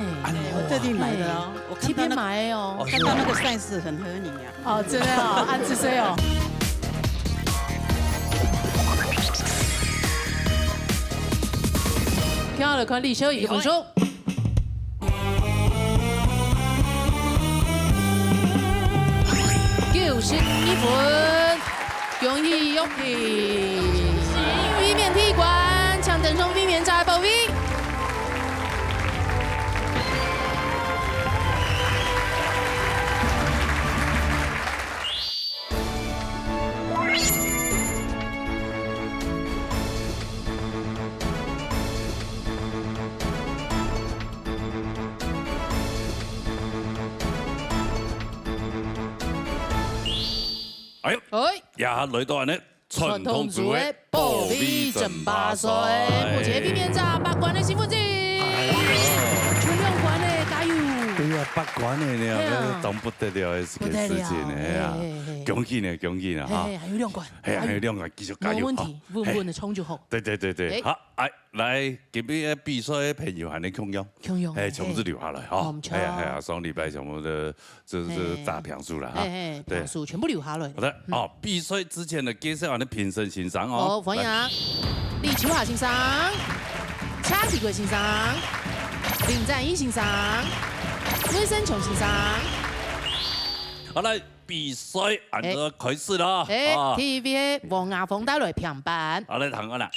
我特地买的哦，我这边买的哦，看到那个 size 很合你啊。哦，真的哦，按自谁哦。看到看李小怡本书。91分，恭喜玉婷！避免踢馆，抢等冲避免炸爆 V。哎呦，也来到呢，传统组的保卫争8岁，目前避免炸8关的幸福鸡，全2关的加油！对啊，8关的呢，当不得了的事情呢啊！恭喜呢，恭喜呢哈！还有2关，还有2关，继续加油！没问题，稳稳的冲就好。对，好，来，今天的比赛的朋友还能共用，全部留下来哈。上礼拜全部的这打票数了哈。票数全部留下来。好的，比赛之前的介绍完的评审欣赏哦。欢迎李秋华先生、蔡启贵先生、林占一先生、魏生琼先生。好来，比赛按照开始了。TVB 王亚峰带来评判。好来，谈过啦。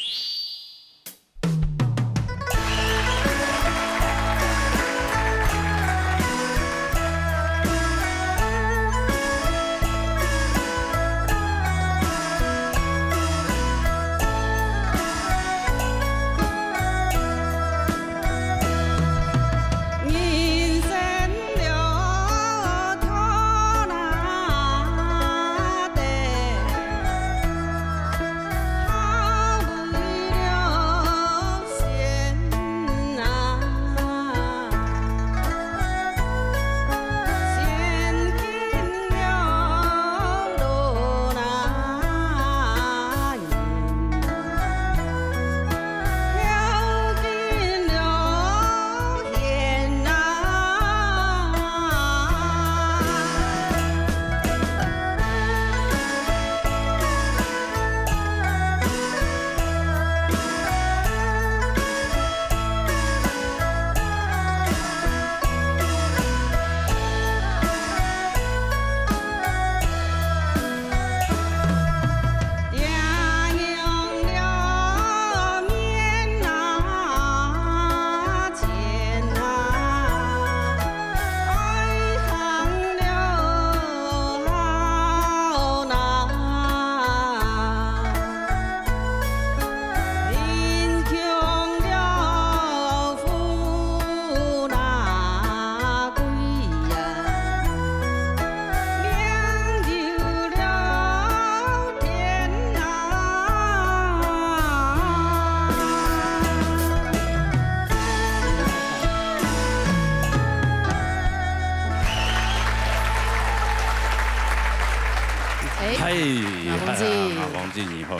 王记你好，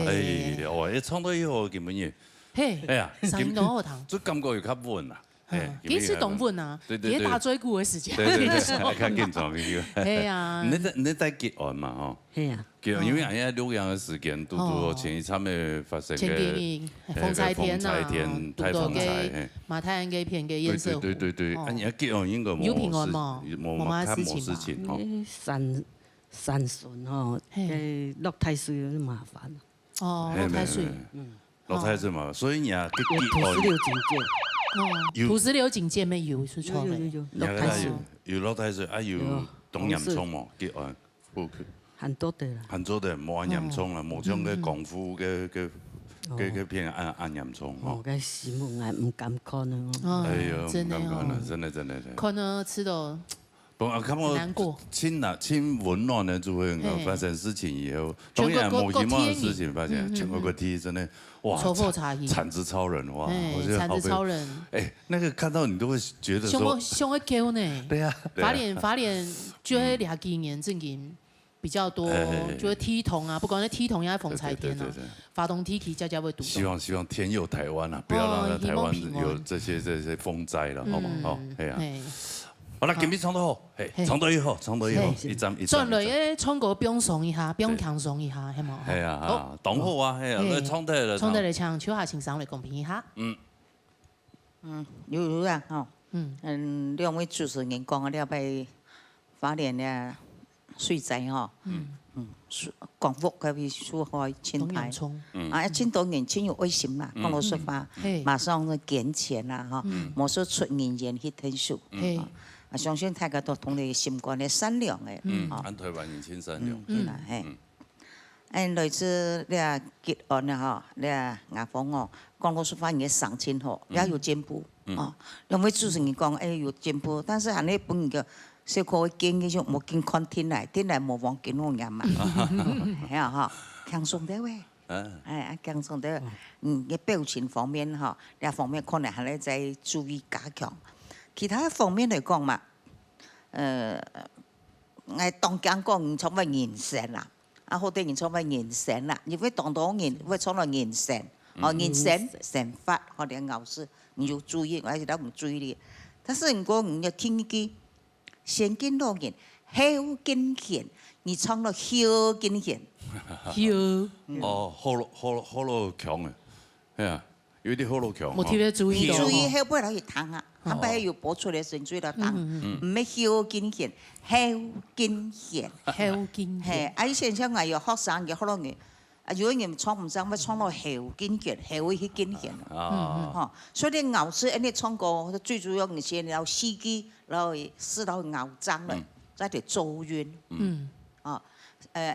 哎，哇，创作以后根本也，哎呀，声音都好听，这感觉又较稳啦。其实动稳啊，也打追鼓的时间，对，较紧张啲。系啊，你在结案嘛？吼，系啊，结案，因为哎录样的时间，拄拄前一场的发生嘅风采天呐，太风采，马太安嘅片嘅颜色，对，啊，你结案应该有平安嘛，冇事情吼。山顺吼，落太水有麻烦。哦，落太水，落太水嘛，所以你啊，土石流警戒。土石流警戒没有是错的，有落太水，啊有东洋葱嘛，结案不去。很多的啦，很多的冇按洋葱啦，冇像个功夫嘅片按洋葱哦。个新闻还唔敢看呢。哎呦，真的真的。看了吃的。难过，亲温暖的就会发生事情以后，当然某一某的事情发现，全国各地真的哇，产值超人哇，我觉得产值超人，哎，那个看到你都会觉得说，胸会 Q 呢，对呀，法脸就会俩几年正经比较多，就会踢桶啊，不管是踢桶也风采天啊，发动踢起家家会堵。希望天佑台湾啊，不要让台湾有这些风灾了，好不好？哎呀。好了，今日唱得好，唱得又好，一张。转来诶，唱歌不用怂一下，不用强怂一下，系冇？系啊，当好啊，系啊，唱得了。唱得来唱，手下欣赏来公平一下。有啊，吼，两位主持人讲了拜花莲的水灾吼，广福嗰边出海青台，啊，青岛年轻有危险嘛，讲老实话，马上就捡钱啦，哈，冇说出人员去天数。啊，相信大家都同你心肝的善良的，按台湾年轻善良，类似你啊结案啊吼，你啊牙缝哦，讲老实话，你上千好，也有进步，两位主持人讲，有进步，但是还你本个小可经嗰種冇見看天嚟冇往見我人嘛，係啊哈，輕鬆啲喂，輕鬆啲，嘅表情方面哈，呢方面可能係你再注意加強。其他方面嚟講嘛，我當講講創乜言成啦，啊好多人創乜言成啦，如果當到言會創到言成，言成法或者咬字，你要注意，我係都唔注意嘅。但是如果你要聽一句先見到言，後見言，你創到後見言，好咯強嘅，係啊，有啲好咯強。冇特別注意到。注意後背來去彈啊。他們要播出來時，注意到當，唔係後見顯，後見顯，後見顯。以前像我有學生嘅好多嘢，如果人唱唔上，咪唱到後見顯，後去見顯。所以你咬字，你唱歌最主要嘅先要司機，然後試到咬章了，再嚟走韻。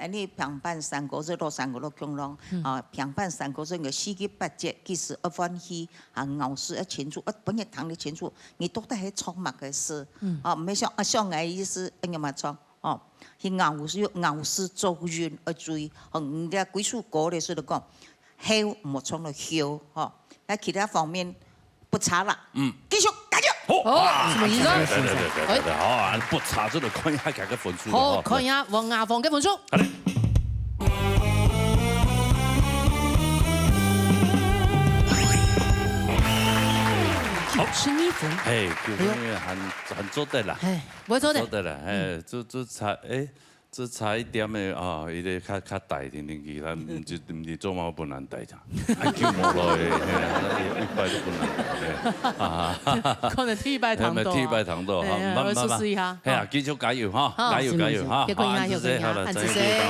你平板三個字到三個都強咯，平板三個字嘅司機八節，其實一番戲咬字一清楚，本日談得清楚，你到底係唱乜嘅事？唔係像我意思，你嘛唱，係咬字走韻而注意，人家幾首歌嘅時候講，後唔好唱到後，喺其他方面不差啦，繼續加油！好，什麼意思？對，好啊，不差這個看一下佢嘅分數。好，看一下王亞鳳嘅分數。90分。哎，90分很做得啦。我做得。做得啦，這差一點嘅伊個較大點其他唔是做貓不難大咋，IQ 冇落去，100都不難。可能100糖多。100糖多，我試試一下。係啊，繼續加油哈，加油哈！按住先，按住先。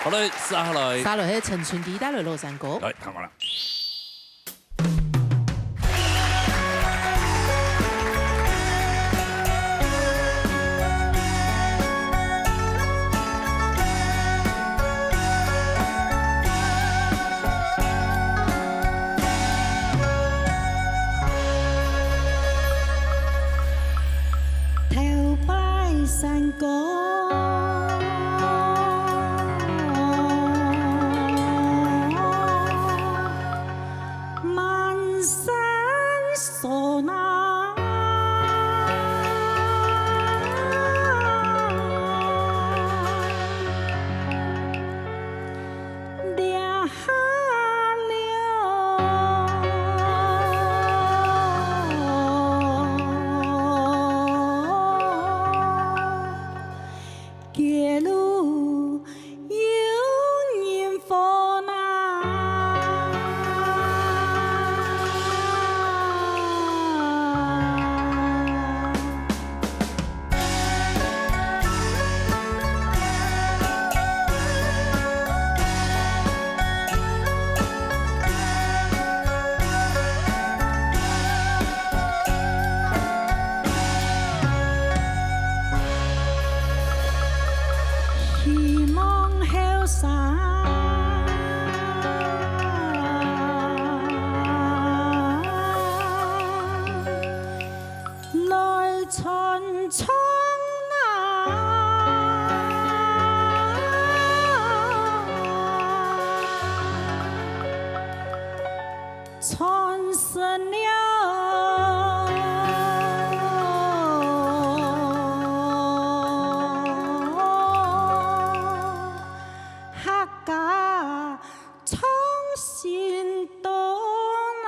好嘞，沙來。沙來係陳春地帶來落山歌。來，睇我啦。山歌，漫山嗩呐，春窗啊，穿身了客家创新东啊。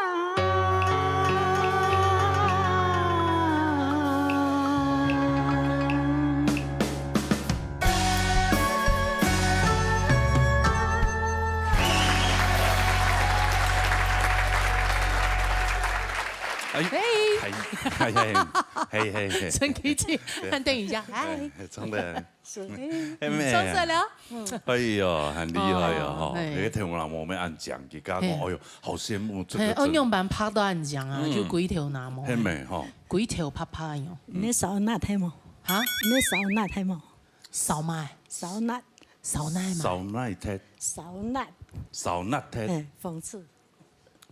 嘿，陈启庆，等一下，嗨，真的，是，双色了，哎呦，很厉害哟哈！那个天王我们按奖，给家讲，哎呦，好羡慕这个。我用板拍到按奖啊，就龟头拿毛，很美哈，龟头拍拍哟。你扫那太毛？哈？你扫那太毛？扫麦？扫那？扫那嘛？扫那太？扫那？扫那太？讽刺。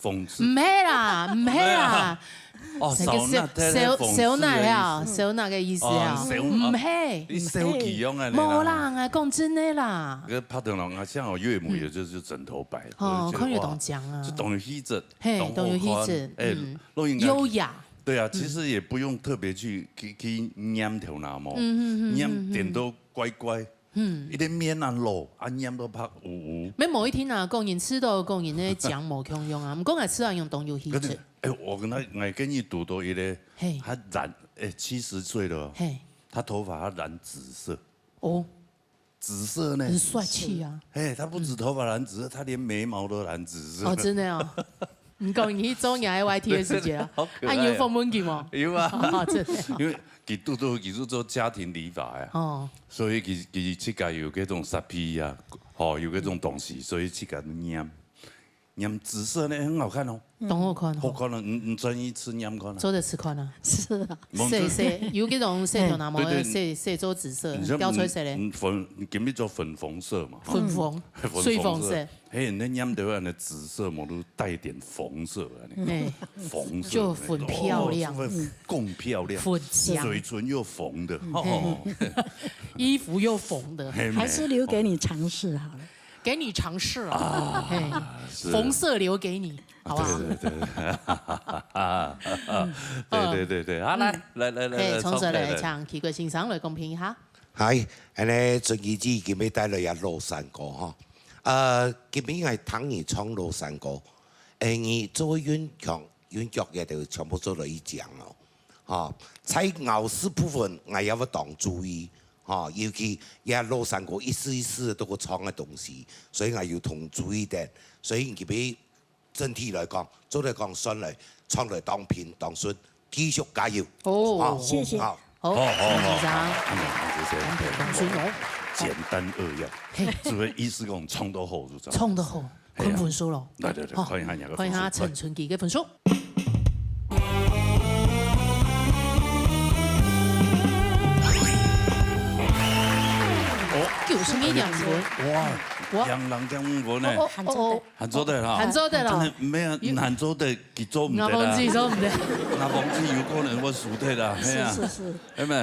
讽刺？唔系啦，唔系啦。哦，扫那太？扫那呀，扫那个意思啊？唔系。你小气用啊？冇啦，我讲真的啦。个拍到人啊，像我岳母也就是枕头白。哦，可以懂讲啊。就懂得气质，嘿，懂得气质，优雅。对啊，其实也不用特别去染头拿毛，染点都乖乖。一点面啊肉啊染都拍糊。没某一天啊，讲人吃到讲人那姜冇空用啊，唔讲爱吃啊用懂有气质。我跟他，我跟你读到一个，他染70岁了，他头发他染紫色。哦，紫色呢？很帅气啊。他不止头发染紫色，他连眉毛都染紫色。哦，真的哦。唔讲你做廿 YT 的时间啊？好可爱。有访问佢冇？有啊。真的。因为佢都做家庭理发呀。哦。所以佢自家有嗰种沙皮啊，哦，有嗰种东西，所以自家染紫色呢很好看哦。懂好看。好看了，唔专意吃染看啊。做得吃看啊。是啊。有嗰种色条拿毛色做紫色，雕出色咧。你今日做粉红色嘛？粉红。水红色。嘿，那染到那紫色嘛，都带一点红色啊。红色。就很漂亮。更漂亮。粉香。嘴唇又红的。衣服又缝的。还是留给你尝试好了。给你尝试啊！红色留给你，好不好？对，好来，从这来唱，起个欣赏来公平一下。係，呢最近子今日帶來一羅山歌哈，今日係唐人唱羅山歌，你作為韻腳嘅就全部做了一講咯，在咬字部分我要當注意。尤其也羅山歌一絲一絲都個唱嘅東西，所以我要同注意啲。所以佢俾整體來講，做嚟講順嚟，唱嚟當片當順，繼續加油。哦，謝謝。好，簡單扼要，是不是意思講唱得好就唱得好，看分數咯。對，看一下陳春琪嘅分數。90兩分，哇，兩人咁分呢？韓做得啦，韓做得啦，真係唔係啊，韓做得佢做唔得啦，我自己做唔得，我房子有可能我輸得啦，係啊，係咪？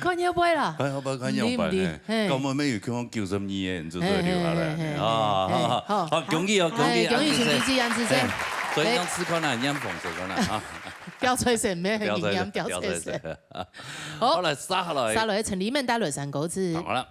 看要杯啦，看要杯，咁我咩要講92嘅，就對了啦，好，恭喜哦，恭喜，陳啟志、楊子正，所以講吃可能飲紅色可能啊。標吹神咩？營養標吹神。好，嚟沙來。沙來陳李門帶來三個字。好啦。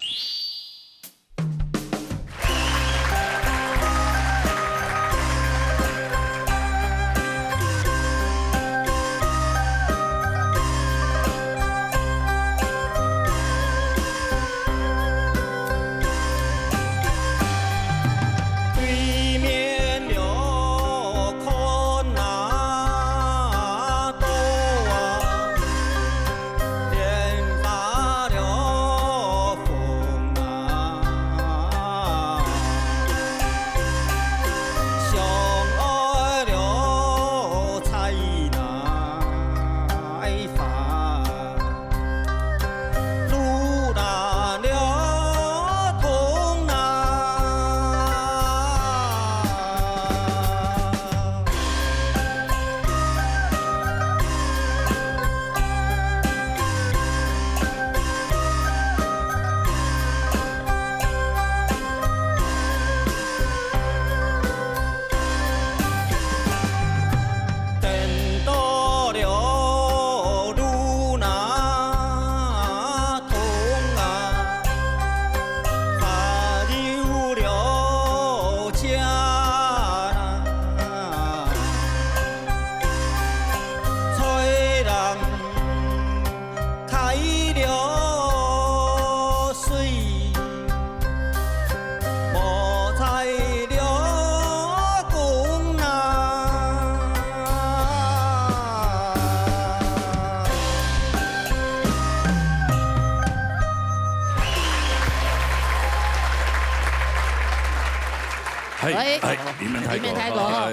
你们泰国，哎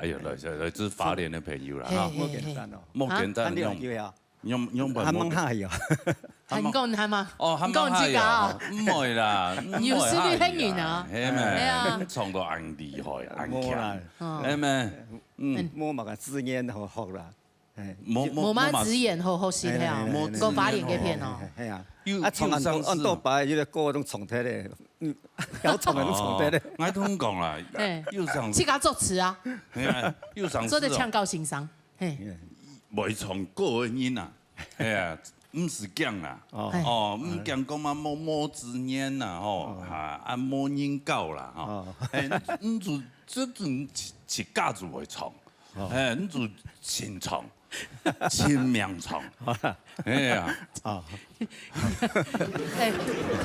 呦，来自花莲的朋友啦，哈，冇简单哦，冇简单用還問下係啊，韓國係嘛？哦，韓國係啊，唔係啦，要是你聽完啊，係咪？創到硬厲害，硬強，係咪？冇嘛個字眼好學啦，冇乜字眼好學識啊，個花蓮嘅片哦，係啊，啊從按多擺呢個歌種重睇咧，有從人重睇咧，我同講啦，要上自家作詞啊，要上做得唱高欣賞，未從個人啊，係啊，唔是講啦，哦，唔講講嘛冇字眼啦，吼，啊冇人教啦，吼，你就這種是家族會唱，你就先唱。千名床，哎呀，台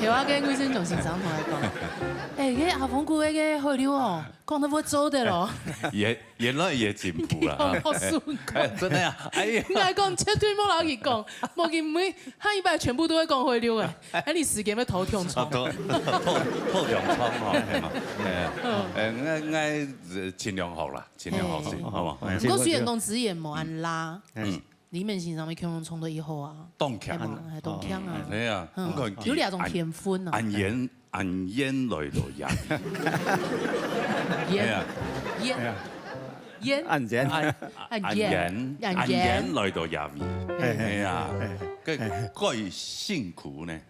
灣嘅衛生中心長同我講，個阿鳳姑個海料哦，講得不做的咯，原來也進步啦，真的啊，哎呀，我講絕對冇老佢講，冇見每下一拜全部都會講海料嘅，喺你時間要頭痛瘡，頭痛瘡哦，我盡量學啦，盡量學先，好嘛？唔過雖然講字眼冇按拉。你們欣賞咪強衝到以後啊？動強啊，動強啊！係啊，有兩種天分啊。按煙來到入，煙按煙來到入面，係啊，佢辛苦呢？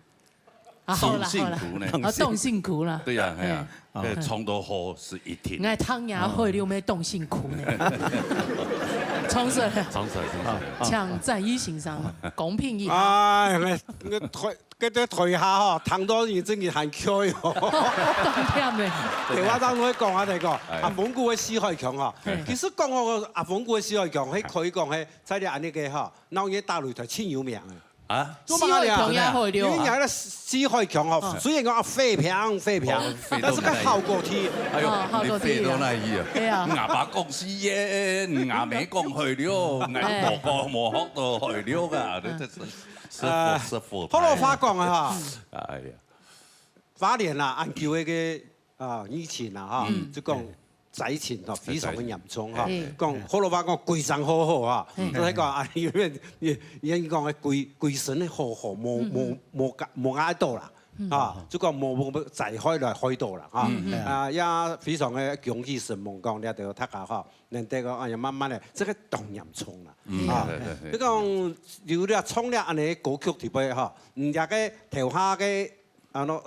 動辛苦呢？動辛苦啦。對啊，係啊，創到好是一天。我湯也會了咩動辛苦呢？衝水，搶在意欣賞，公平一點。哎，我台下嗬，談多嘢真係很巧喲。當天咧，條話當我講下第個阿鳳姑嘅史海強嗬，其實講我個阿鳳姑嘅史海強，喺佢講係在啲安尼嘅嗬，鬧嘢大擂台千有名嘅。啊！史海強也會了。因為人咧史海強哦，雖然講阿廢平，但是佢效果添。哎呦，你廢到哪去啊？牙爸講是嘢，牙尾講去了，牙磨學到去了㗎，你真是好老花講啊嚇！哎呀，花蓮啊，按叫嘅以前啊嚇，即講。災情哦非常嘅嚴重嚇，講好老話講鬼神好好啊，都係講啊，人講嘅鬼神咧好好冇挨到啦，啊，即講冇再開來開到啦嚇，也非常嘅強氣神猛講，你一定要睇下嚇，人哋講哎呀慢慢咧，即係動嚴重啦，啊，你講有啲創咧安尼歌曲特別嚇，人家嘅頭下嘅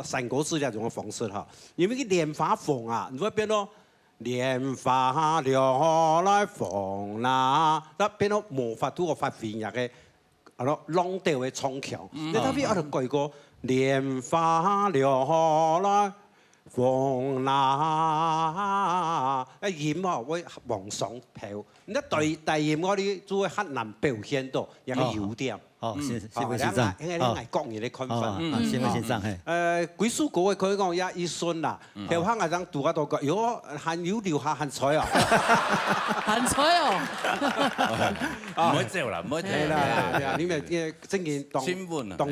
山歌詞呢種方式嚇，因為佢蓮花鳳啊，你會變到。蓮花流來鳳啦，那變到無法度個發揮入嘅，浪調嘅衝強。你睇邊我哋改過蓮花流來鳳啦，一演啊會往上飄。你第演我哋做嘅很難表現到一個優點。哦，是會先生，因為你係講嘢嘅區分。是會先生係。幾首歌嘅佢講一順啦，條坑係等讀下讀個，如果限要留下限彩啊，限彩哦，唔可以走啦，唔可以走啦，你咪正件當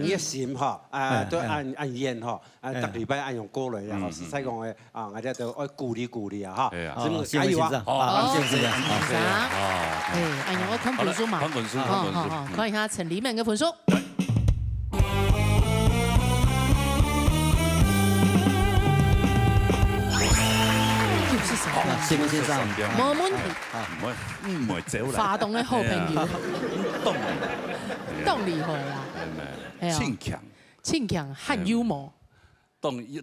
一閃嗬，都按演嗬，特禮拜按用歌嚟啊，實際講嘅我哋就愛鼓勵啊嚇，先會先生，先生，哎呀，我看本書嘛，看本書，看一下陳裡面嘅本書。先先生，冇問題。唔會走啦。發動嘅好朋友，動厲害啦。堅強，堅強，很幽默。當然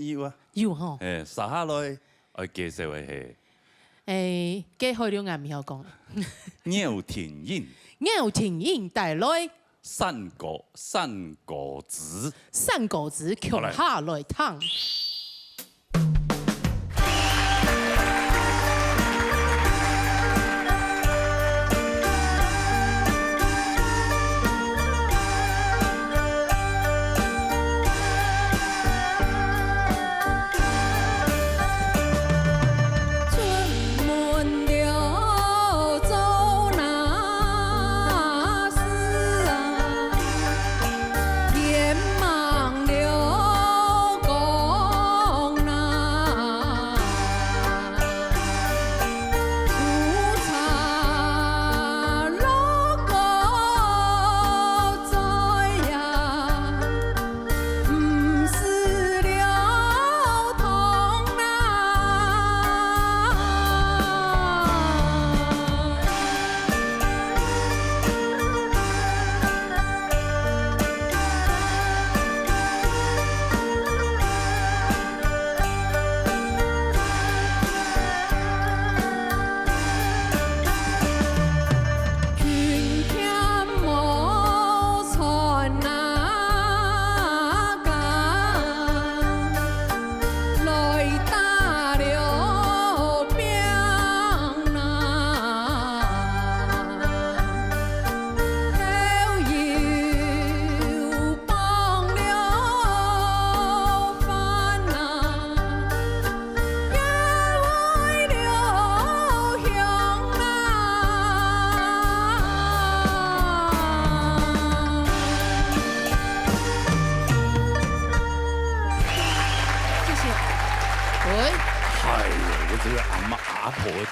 要啊。要嗬。撒下來，我介紹嘅係。幾好了，我唔曉講。牛田英。牛田英帶來。山果子。山果子，強下來燙。天忙了。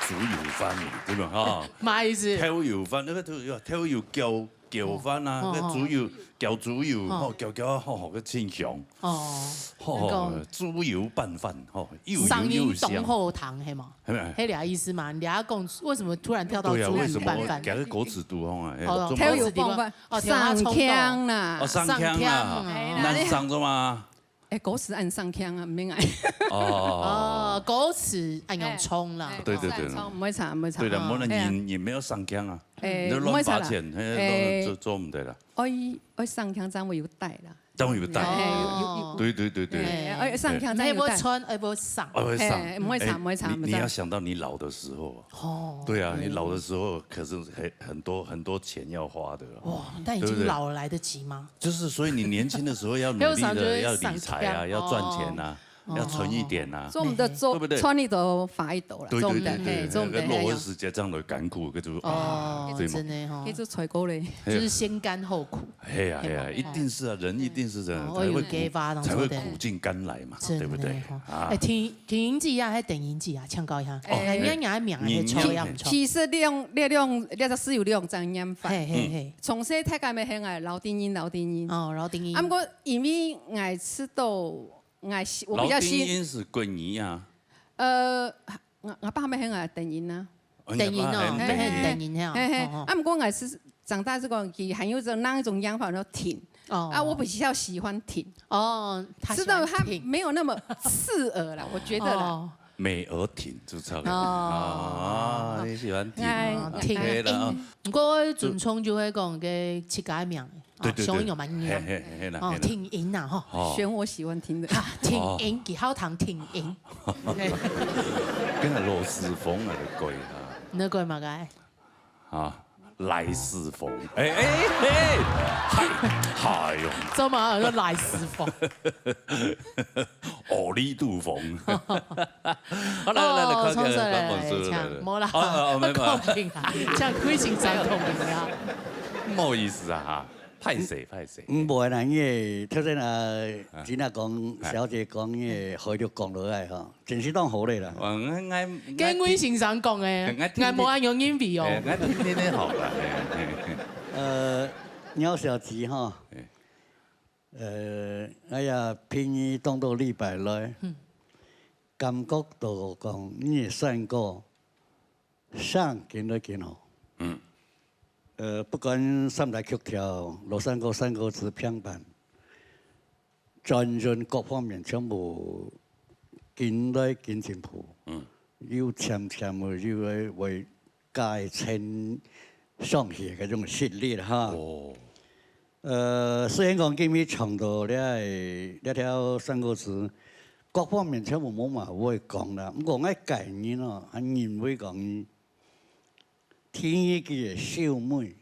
煮油饭，对吧？哈，嘛意思？挑油饭那个挑油搅饭啊，那猪油搅猪油，吼搅好个清香。哦，猪油拌饭，吼，又上又香。东后堂系嘛？黑俩意思嘛？俩讲为什么突然跳到猪油拌饭？加个果子都好啊，挑油拌饭，上腔啦，上腔啦，那上着吗？果子按上腔啊，唔免爱。果子按用葱啦。对，唔会炒，唔会炒。对了，冇人也没有上腔啊，你乱花钱，做唔得啦。我上腔怎会有带啦？怎会有带？对。上腔怎有带？穿，不上。唔会炒，唔会炒。你要想到你老的时候啊。对啊，你老的时候可是很多钱要花的。哇，但已经老了，来得及吗？就是所以你年轻的时候要努力的，要理财啊，要赚钱啊。要存一点呐，做唔得做，对不对？穿一斗发一斗啦，对，那个落温时节这样的甘苦，个就真的哈，可以做采购嘞，就是先甘后苦。嘿呀，一定是啊，人一定是这样才会苦尽甘来嘛，对不对？听音记啊，还等音记啊，唱高一下。人家名还抽呀，其实你只是有用张念法，从小太监咪很爱老丁音。哦，老丁音。不过因为爱吃到。我比较喜。老丁音是桂泥啊。我爸咪很爱电音啊。电音哦，电音啊。不过我是长大之后，佢还有那一种养法叫挺。我比较喜欢挺。知道它没有那么刺耳了，我觉得啦。美而挺就差不多。你喜欢挺？挺的。不过准冲就会讲个七改名。对，声音又蛮硬哦，挺音呐哈，选我喜欢听的，挺音，几好糖挺音，跟那螺蛳粉那个贵啊，那贵嘛该赖絲鳳，係用，做乜都賴絲鳳，哦呢度鳳，好啦，衝上嚟唱，冇啦，公平啊，唱規情真公平啊，唔好意思啊嚇。歹勢。唔會啦，因為頭先真係講小姐講，因為海陸講落來吼，真是當好咧啦。跟我先生講嘅，我冇按用英語哦。天好啦。鳥小姐哈，哎呀，便宜當到禮拜來，感覺到講你三個上見都見好。不管三大曲調、羅山歌、山歌詞、평版，陣陣各方面全部見進步。要漸漸要為界稱上去嗰種實力哈。雖然講今日唱到呢條山歌詞，各方面全部冇嘛會講啦。不過我概念咯，係認為講。天一嘅秀妹，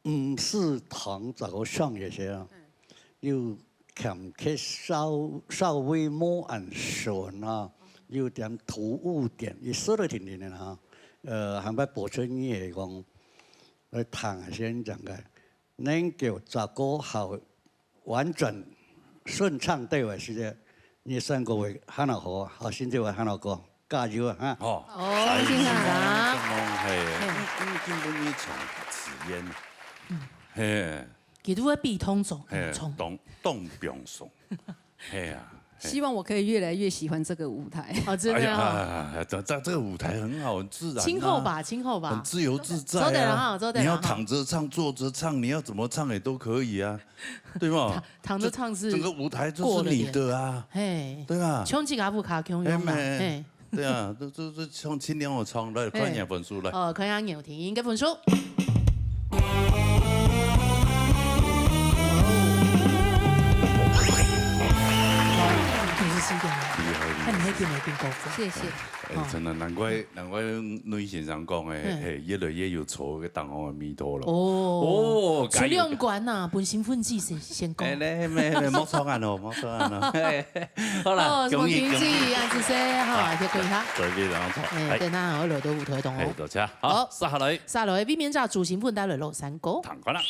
唔是糖就上嘅時候，要琴佢稍微冇按順啊，有點突兀點，要說得挺點哈。還把播出音嚟講，嚟彈先講嘅，能夠找個好完整順暢對話時間，你三個會喊得好，好先至會喊得過。加油啊！哦，先生啊，根本一場詞煙，係，佢都會必通做，動表送，係啊。希望我可以越來越喜歡這個舞台。哦，真的啊！這個舞台很好，很自然。今後吧，很自由自在啊。你要躺着唱、坐着唱，你要怎麼唱也都可以啊，對嗎？躺着唱是整個舞台就是你的啊，對吧？唱起卡不卡腔用嘛？對啊，都唱輕點我唱來，看下分數來。看下牛婷應該分數。看你那邊有變高分，謝謝。真的難怪女先生講誒，越來越有錯嘅當紅嘅味道咯。哦，處理用慣啊，本身分子先講。冇錯眼咯，冇錯眼咯。好啦，恭喜恭喜，安子生哈，謝佢嚇。最邊兩錯。等下我來到舞台同我。多謝。好，殺下來，V 面炸主成分帶來落山歌。彈過啦。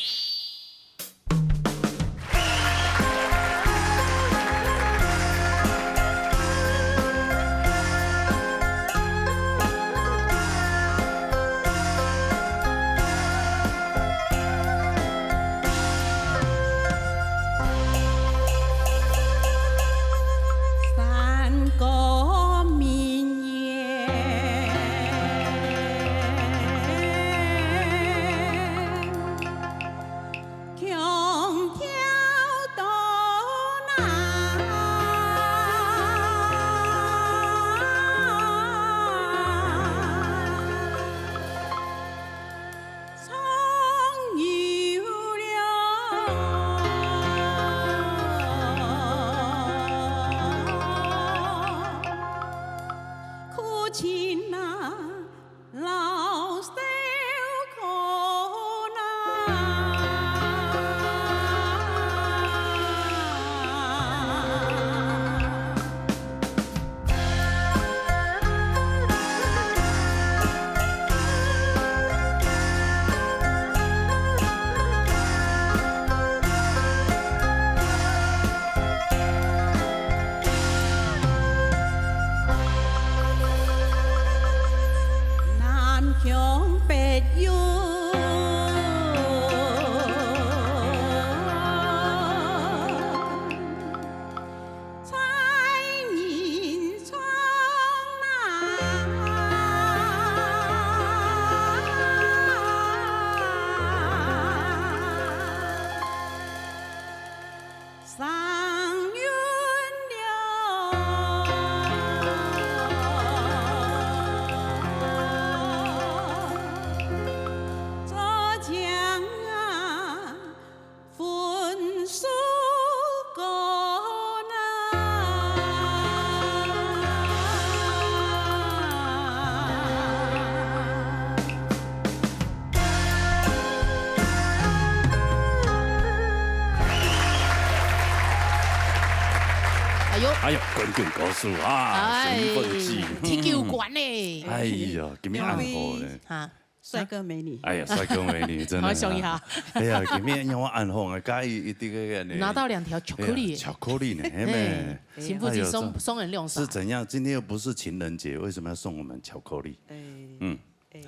哎呦，冠军高手啊，身份证，踢球馆呢。哎呀，今天暗号呢？哈，帅哥美女。哎呀，帅哥美女，真的。好凶一下。哎呀，今天让我暗号啊，介意一滴个呢。拿到2条巧克力。巧克力呢？哎，幸福季送人用是怎样？今天又不是情人节，为什么要送我们巧克力？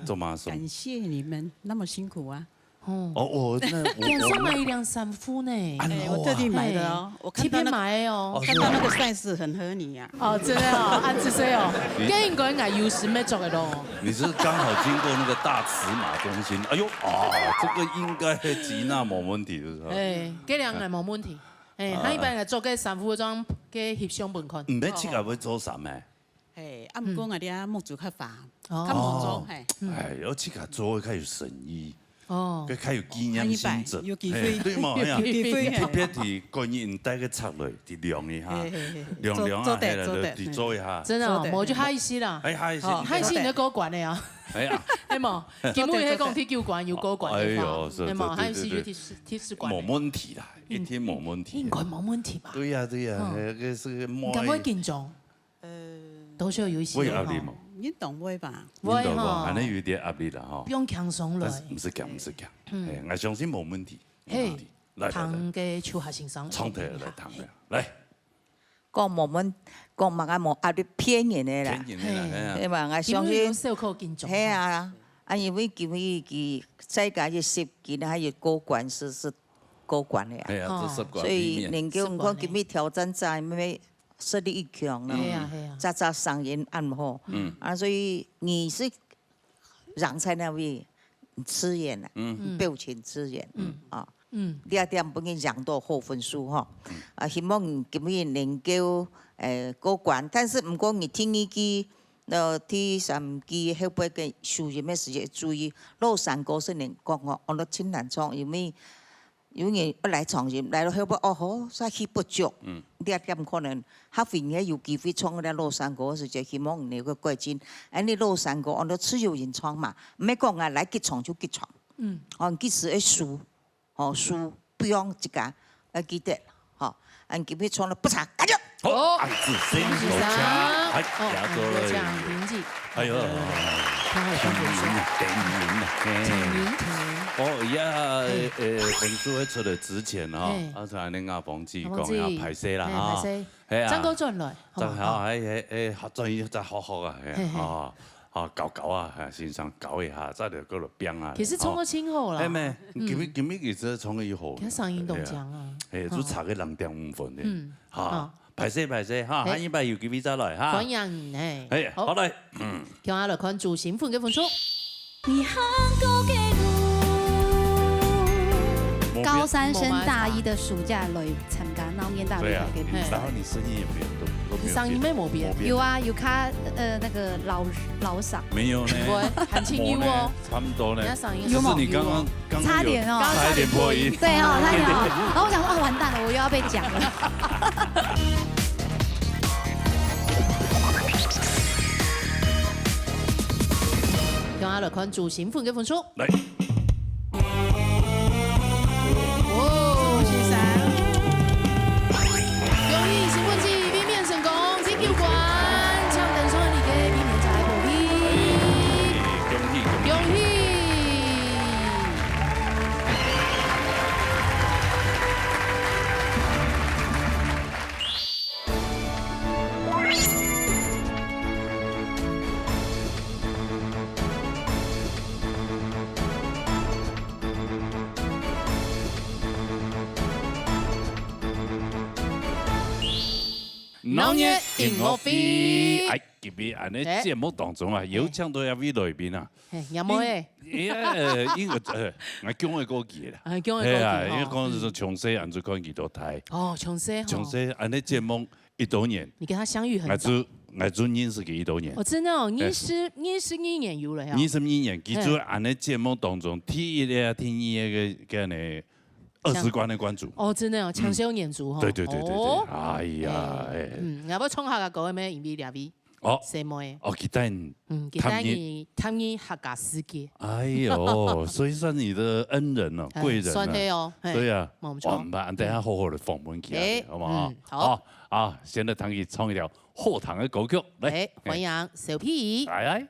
做嘛送？感谢你们那么辛苦啊。我送了2-3副呢，我特地买的哦，我看到买哦，看到那个 size 很合你呀。哦，真的哦，按自说哦，跟应该有时没做的咯。你是刚好经过那个大尺码中心，哎呦这个应该吉娜冇问题，是吧？这2个冇问题。他一般来做个3副装，给翕相本款。唔要七个要做啥呢？唔讲啊，啲木做较烦，较木做我七个做较有诚意。佢較有紀念性質，對嘛？哎呀，特別係關於帶個插落，啲量一下，量啊，係啦，就做一下。真的，我就嗨死啦！嗨死，嗨死你都高管的呀！哎呀，係嘛？根本係講踢球館有高管的話，係嘛？嗨死就踢士館。冇問題啦，一天冇問題。應該冇問題吧？對呀，個是唔敢會緊張。多少有一些。會壓力嗎？運動會吧，會哈，可能有點壓力啦哈。不用輕鬆來，唔是強，我相信冇問題。嘿，談嘅超下先生，從頭來談嘅，來。講冇問，講嘛個冇壓力騙人嘅啦，係嘛？我相信，係啊，因為佢世界嘅設計咧，還有高管是高管嘅，係啊，所以能夠唔講佢挑戰在咩？實力一強了，扎上人暗號，所以你是讓在那位資源啦，表情資源，第二點不給讓到好分數哈，希望今日能夠過關，但是唔過你聽一句，第三句後邊嘅輸入咩時間注意，落山歌是能講我都親難唱，有人不來創業，來到後邊好，再去不足。第二點可能，他反而有機會創嗰啲落山歌時就希望你個改進。你落山歌，我都自由人創嘛，唔係講來結創就結創。幾時一輸不用這個，記得，機會創了不差，加油！好，自身手槍，加咗了。評記。哎呦，而家分數喺出嚟之前嗬，就係你阿房子講下排泄啦嚇，係啊，真高進來，就係再學啊，搞啊，先生搞一下，再嚟嗰度編啊。其實衝咗前後啦，係咩？今日其實衝咗以後，佢上運動獎啊，都差個2.5分嘅，嚇。排泄嚇，下一擺有機會再來嚇。歡迎誒，好嚟，叫我來看主幸福嘅分數。高3升大1的暑假來參加腦面大會。然後你聲音也沒有都，聲音沒變。有啊，有卡那個老嗓。沒有呢，很輕有哦，差不多呢。有嗎？你剛剛差點哦，差一點破音。對哦，差點哦。然後我想說，完蛋了，我又要被講了。叫我來看主幸福嘅分數。來。腦熱音樂會，哎，今日安尼節目當中啊，有請到一位來賓啊。有冇誒？因為我講嘅歌記啦。係講嘅歌記。係啊，因為講是從細按住看幾多台。哦，從細。從細安尼節目1多年。你跟他相遇很早。我做認識佢1多年。哦，真的哦，22年有了呀。22年，佢做安尼節目當中，第一個聽伊個呢20關的關注。哦，真的哦，搶手年足哈。對，哎呀，要不創下個歌咩？因為2位。哦，什么诶？哦，吉丹，他们客家世界。哎呦，所以算你的恩人哦，贵人算的哦。对呀，我们等下好好的访问起来，好不好？好啊，现在唐吉唱一条后堂的歌曲，来，欢迎小屁，来。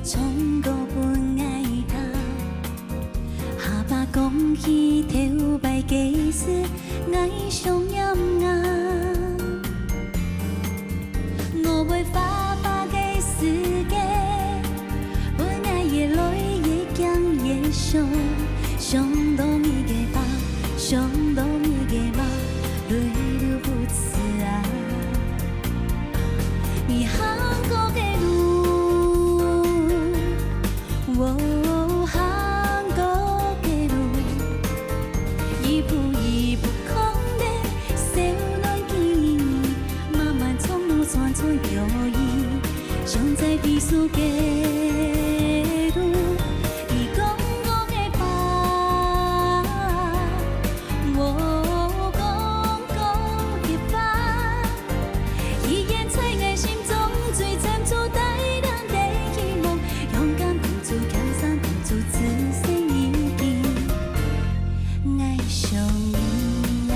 冲过本爱他，下巴讲起头摆假使爱上阴暗，我袂发发的世界，本爱的泪也强也伤，伤到你的吧，伤到你的吧，泪流不止啊，你韩国的路。韩国的路，一步一步空的小暖气，慢慢从路穿出友谊，想在彼此的路，你讲我的吧，我讲我的吧，一眼在我心中最深处带亮的希望，勇敢共筑强山。自身一定爱上你啊！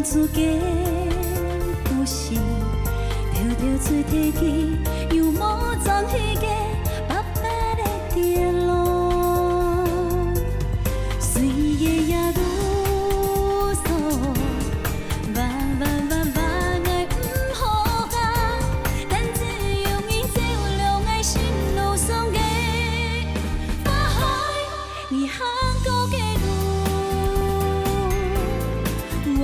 自己故事，条条水提起，又无藏起个白白的跌落，岁月也如梭，万万万万爱不好啊，但只有你照亮爱心路上的花海，你韩国的路，我。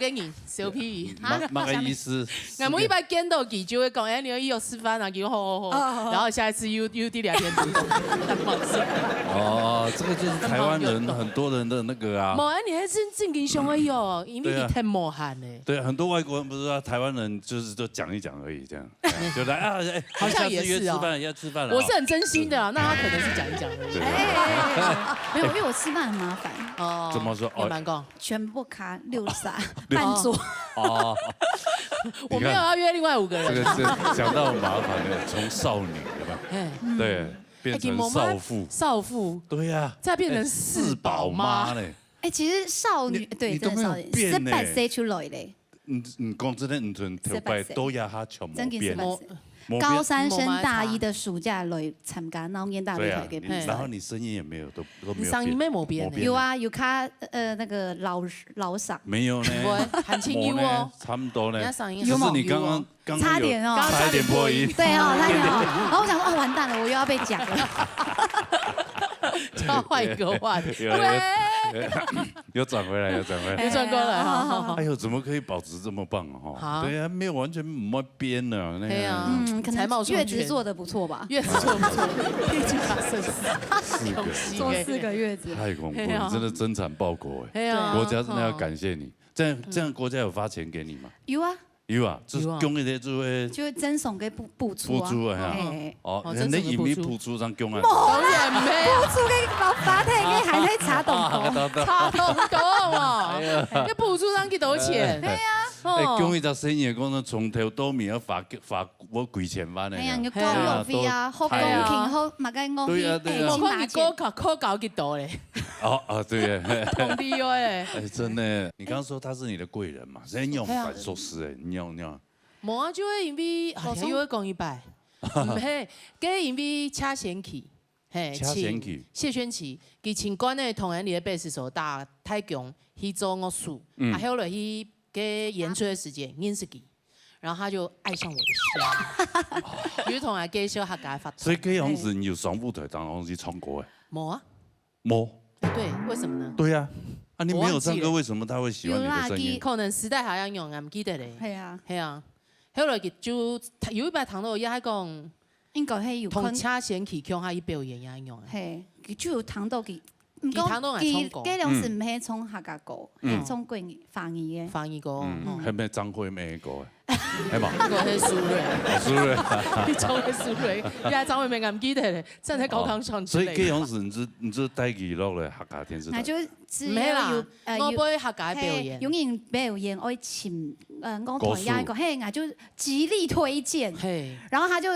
给你小屁那个意思。我们一般见到记就会讲，哎，你要有吃饭啊，给好，然后下一次又第2天哦，这个就是台湾人很多人的那个啊。冇啊，你还真正经上哎哟，因为你太冒汗呢。对，很多外国人不是说台湾人就讲一讲而已，这样就来啊，好像也是要吃饭了。我是很真心的啊，那他可能是讲一讲而已。没有，因为我吃饭很麻烦。哦，怎么说？哦，蛮讲全部卡6撒半桌。哦，我没有要约另外5个人。这个是讲到麻烦的，从少女对吧？对，变成少妇。少妇。对呀。再变成4宝妈嘞。哎，其实少女对真的少女，18岁出来嘞。講真咧，唔准條拜都有下全冇變。高3升大1的暑假來參加腦年大擂台嘅比賽。然後你聲音也沒有都沒有變。聲音冇變。有啊，有卡那個老嗓。沒有呢。很清幽哦。差唔多呢。就是你剛剛差點哦，差一點破音。對哦，差點哦。然後我想說，哦，完蛋了，我又要被講了。要換一個話題。又轉回來，又轉過來。哎呦，怎麼可以保持這麼棒啊？對啊，沒有完全唔會變呢。對啊，可能月子做得不錯吧？月子做得不錯，畢竟他生做4個月子，太恐怖了，真的增產報國哎。國家真的要感謝你。這樣國家有發錢給你嗎？有啊。有啊，就是供一啲就會贈送給補助啊。補助啊，哦，你以為補助上供啊？當然唔係，補助嘅老法庭嘅係喺查洞洞，查洞洞喎，你補助上幾多錢？係啊，誒，供一隻生意講到從頭到尾要罰我幾千萬嘅。係啊，要交用費啊，好公平，好物嘅我去我看你考搞幾多咧？哦，對啊，很厲害誒，真的，你剛剛說他是你的貴人嘛？人用反說是誒，你用。冇啊，就係因為又會講100，唔係，佢因為車先去，嘿，謝宣琪，佢請關嘅同樣你嘅貝斯手打太強，去做樂術，後來去給演出嘅時間認識佢，然後他就愛上我的聲，於同埋繼續客家發。所以嗰樣子你有上舞台當東西唱歌誒？冇啊。冇。對，為什麼呢？對啊。啊，你沒有唱歌，為什麼他會喜歡你的聲音？可能時代好像用，我唔記得咧。係啊，係啊。後來就有一擺堂度，也係講，應該係有同車先去向下去表演也用。係，佢就有堂度佢，佢堂度係唱歌。佢兩時唔係唱客家歌，係唱國語方言嘅。方言歌。係咩張惠妹歌誒？係嘛？嗰個係蘇芮。蘇芮。你唱嘅蘇芮，你係張惠妹，我唔記得咧，真係高亢唱之類。所以嗰樣子，你就帶佢落嚟客家電視台。唔係啦，我俾客家表演，永遠表演愛請樂台一個，嘿，我就極力推薦。然後他就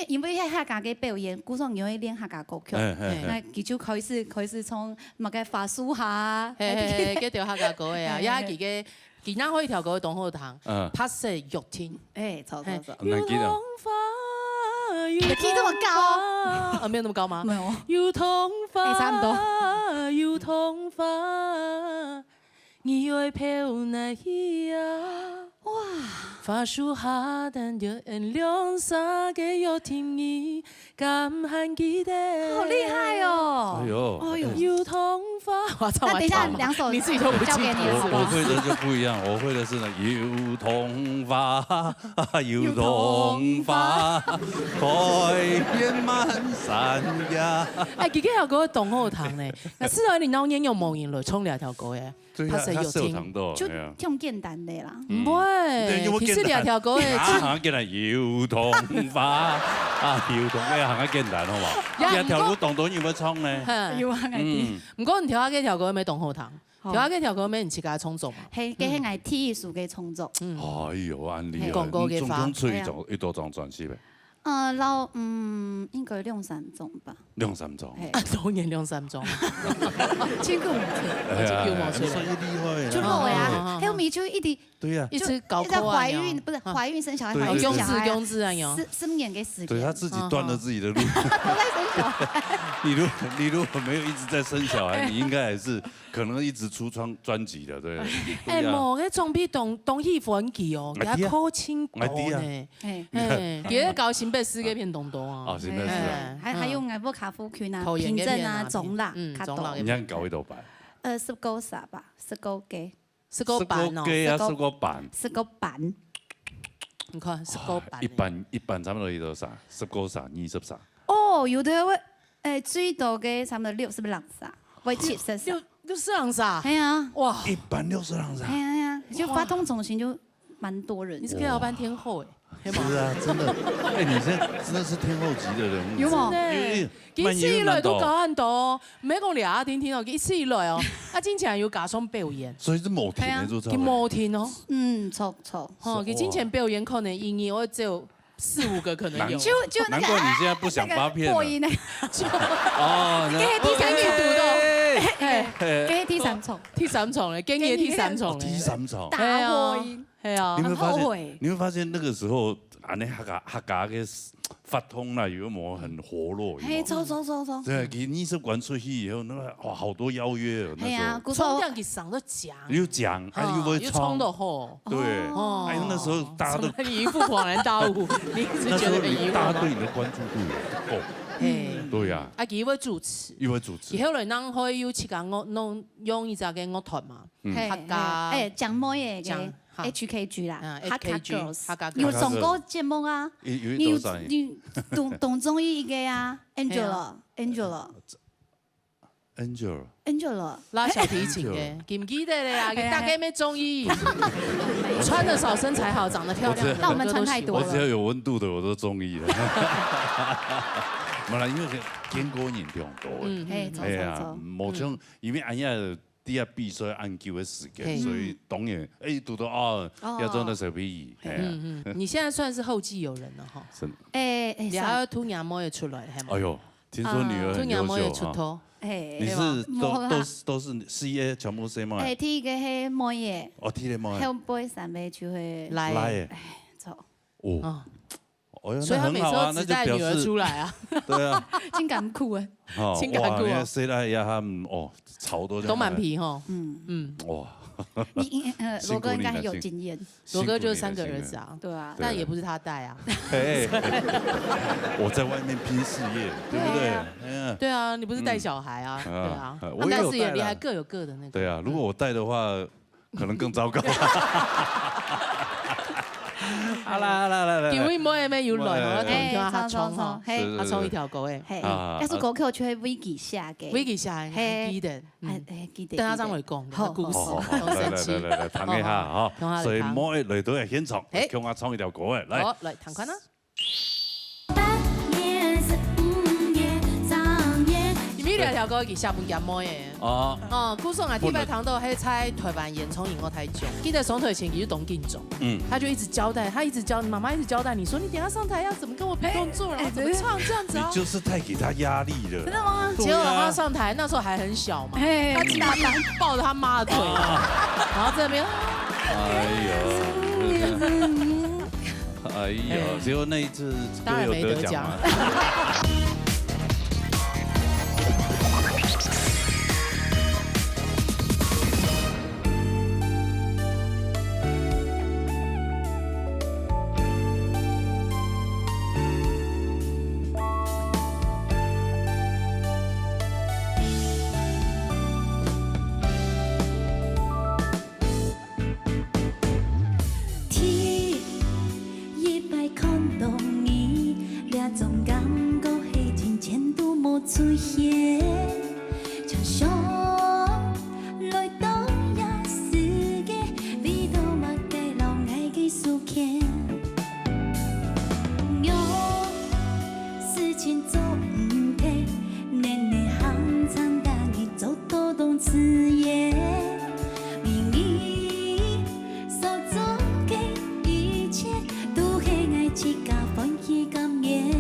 因為客家嘅表演，古上有會練客家歌曲，那佢就開始從乜嘅法術下，嘅條客家歌嘅啊，也係佢啱可以調歌當好堂，拍攝樂天，誒，錯。難記得。你 key 這麼高？啊，沒有那麼高嗎？沒有。有童話，差唔多。有童話，你會飄哪去啊？哇！法樹下等着兩三個月天意，敢喊記得。好厲害哦！哎呦，有童話。那等一下兩首，你自己都不記得。我會的就不一樣，我會的是呢，有童話，有童話，開遍滿山崖。哎，佢嘅有個同好堂呢，那是喺你當年用模型來衝兩條歌嘅。對啊，他是有堂的，就用簡單的啦。唔會，其實兩條歌嘅。行簡單，有童話啊，有童話行簡單好嘛？兩條歌當當要唔要唱呢？要啊，唔過唔條下嘅條歌咩同好堂，條下嘅條歌咩唔似嘅創作嘛？係嘅係體藝術嘅創作。哎呦，安厲害！廣告嘅發。總共出一多張專輯呗？應該2-3種吧。2-3種。當然2-3種。千個唔錯。叫毛水。所以厲害。就我呀，還有咪就一直。對呀。一直搞破啊。懷孕不是懷孕生小孩，用字啊有。生年嘅時間。對他自己斷了自己的路。都在生小孩。你如果沒有一直在生小孩，你應該還是可能一直出專輯的，對。誒冇嘅總比東戲歡喜哦，而家靠清多呢。誒，記得搞新北市嗰片東東啊。哦，新北市啊。還有外部卡夫圈啊、平鎮啊、總啦、卡多。你想搞一道牌？ 19撒吧，19個。是个板哦，是个板，是个板。你看是个板。一般差不多多少？19啥？20啥？哦，有的会最多嘅差唔多60啥，會70啥。60啥？係啊，哇！一般60啥？係啊，就發通中心就蠻多人。你是 K 老闆天后哎。是啊，真的。哎，你现在真的是天后级的人物。有冇？佢一次來都搞很多，唔係講倆聽哦，佢一次來哦，真正有加上表演。所以是冇停嘅做佢冇停哦。錯。哦，佢之前表演可能英語我只有4、5個可能有。就那個。難怪你現在不想發片了。播音呢？哦，佢第三年讀到，佢第三重。第三重咧，今年第三重咧。第三重。大播音。係啊。你會發現那個時候，那客家嘅發通啦，有冇很活絡？走。對，佢20館出去以後，那哇好多邀約哦。係啊，衝掉佢上得獎。又講，還又會衝得好。對，哎呦那時候大家都。你一副恍然大悟，你一直覺得很疑惑。大家對你的關注度也不夠。對呀。啊，佢會主持。佢會主持。以後來咱可以有一個弄用一隻嘅樂團嘛，客家。講乜嘢嘅？HKG 啦，HKG，有上過節目啊，你董中醫嘅啊 ，Angela，拉小提琴嘅，記唔記得咧啊？大概咩中醫，穿得少，身材好，長得漂亮。那我們穿太多了。我只要有溫度的，我都中意了。冇啦，因為見過人比較多。係啊，冇像因為安亞。第一比賽按球的時間，所以當然讀到要做那小屁。你現在算是後繼有人了哈。你還要兔娘摸也出來，係嗎？哎呦，聽說女兒很優秀哈。你是都是 CA 全部 C 嗎？第一個係摸嘢。哦，第一個摸嘢。後背上面就會來。走。哦。所以他每次都只帶女兒出來啊。對啊。真敢酷啊！真敢酷啊！誰來呀？他們超多。都蠻皮哈。哇。羅哥應該很有經驗。羅哥就是3個兒子啊。對啊。但也不是他帶啊。我在外面拼事業，對不對？對啊，你不是帶小孩啊？對啊。但是也厲害，各有各的那個。對啊，如果我帶的話，可能更糟糕。好啦，幾位妹係咩要來？我同佢阿聰哈，阿聰一條狗誒。係，要是狗口就係 Vicky 下嘅。Vicky 下嘅，記得，記得。等下張嚟講個故事，好神奇。嚟談一下嚇，所以妹嚟到係現場，叫阿聰一條狗誒，嚟。好，嚟談看啦。呢條歌叫下半日妹嘅。古宋啊，地拜堂都喺猜台灣演從影我太久，記得上台前其實董敬總，他就一直交代，媽媽一直交代你說你等下上台要怎麼跟我比動作，然後怎麼唱這樣子啊。你就是太給他壓力了。真的嗎？結果他上台那時候還很小嘛，他大膽抱着他媽的腿，然後這邊，哎呦，結果那一次當然沒得獎。出現，像上來到一時嘅，味道默計留愛嘅數件，有事情做唔停，年年行長大你走多動詞言，明明所做嘅一切都係愛自家歡喜感言。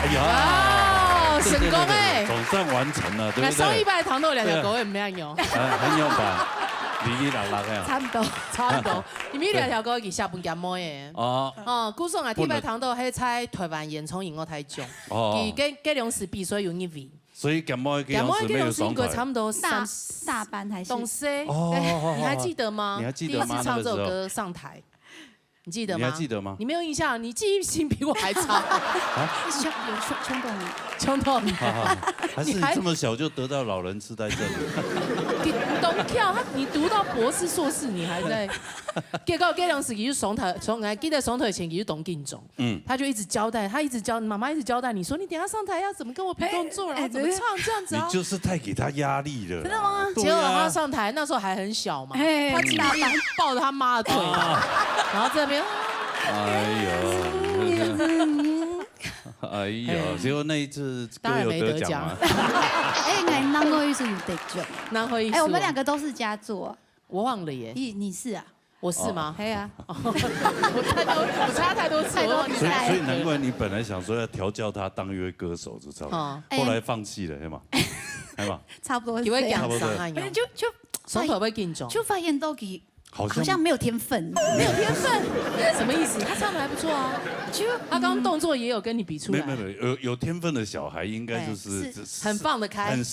哎呀，成功哎，总算完成了，对不对？上一拜糖豆2条狗也唔样用，很用吧？哩啦啦呀，差不多，差不多。因为2条狗是下半咸妹的。哦，古宋啊，天拜糖豆迄菜台湾烟囱饮我太重，佮佮粮食比所以有一味。所以感冒给粮食没有爽快。差不多大班还是？懂事。你还记得吗？你还记得吗？第一次唱这首歌上台。你记得吗？你还记得吗？你没有印象，你记忆性比我还差。冲动，还是你这么小就得到老人痴呆症？你懂跳，你读到博士、硕士，你还在。结果这两时期就上台，记得上台前期就董敬总，他就一直交代，妈妈一直交代你说，你等下上台要怎么跟我比动作，然后怎么唱这样子啊？你就是太给他压力了。真的吗？结果他上台那时候还很小嘛，他只抱着他妈的腿，然后这边。哎呦，结果那一次歌有得奖吗？南汇艺术有得奖，南汇艺术。我们2个都是佳作，我忘了耶。你是啊？我是吗？对啊。我差太多次，所以难怪你本来想说要调教他当一位歌手，就差不多，后来放弃了，是吗？差不多。你会讲啥啊？就从头会紧张，就发现都给。好像没有天分，没有天分，什么意思？他唱的还不错啊，就他刚刚动作也有跟你比出来。没有天分的小孩应该就是很放得开，很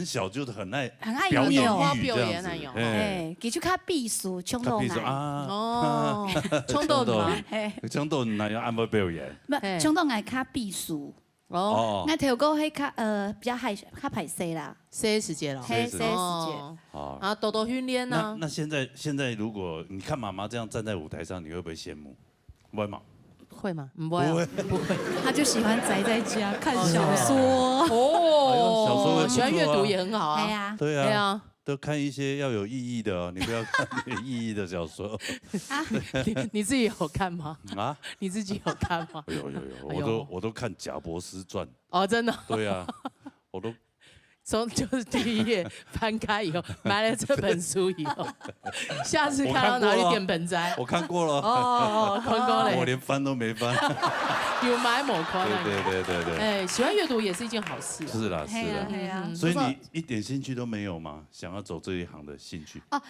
小就是很爱表演表演那种。哎，给去看避暑冲动癌哦，冲动吗？冲动那要按摩表演。不，冲动癌看避暑。哦，那条歌迄比较较排泄啦，C 时节了，C 时节，啊，多训练呢。那现在如果你看妈妈这样站在舞台上，你会不会羡慕？不会吗？会吗？不会，不会。他就喜欢宅在家看小说。哦，小说喜欢阅读也很好啊。对啊。都看一些要有意义的哦，你不要看没意义的小说。你自己有看吗？啊？你自己有看吗？有，我都看贾博士传。哦，真的？对啊，我都。就是第一页翻开以后，买了这本书以后，下次看到哪里点盆栽，我看过了。哦，看过了。我连翻都没翻。有买某款。对。哎，喜欢阅读也是一件好事。是啦。所以你一点兴趣都没有吗？想要走这一行的兴趣？哦，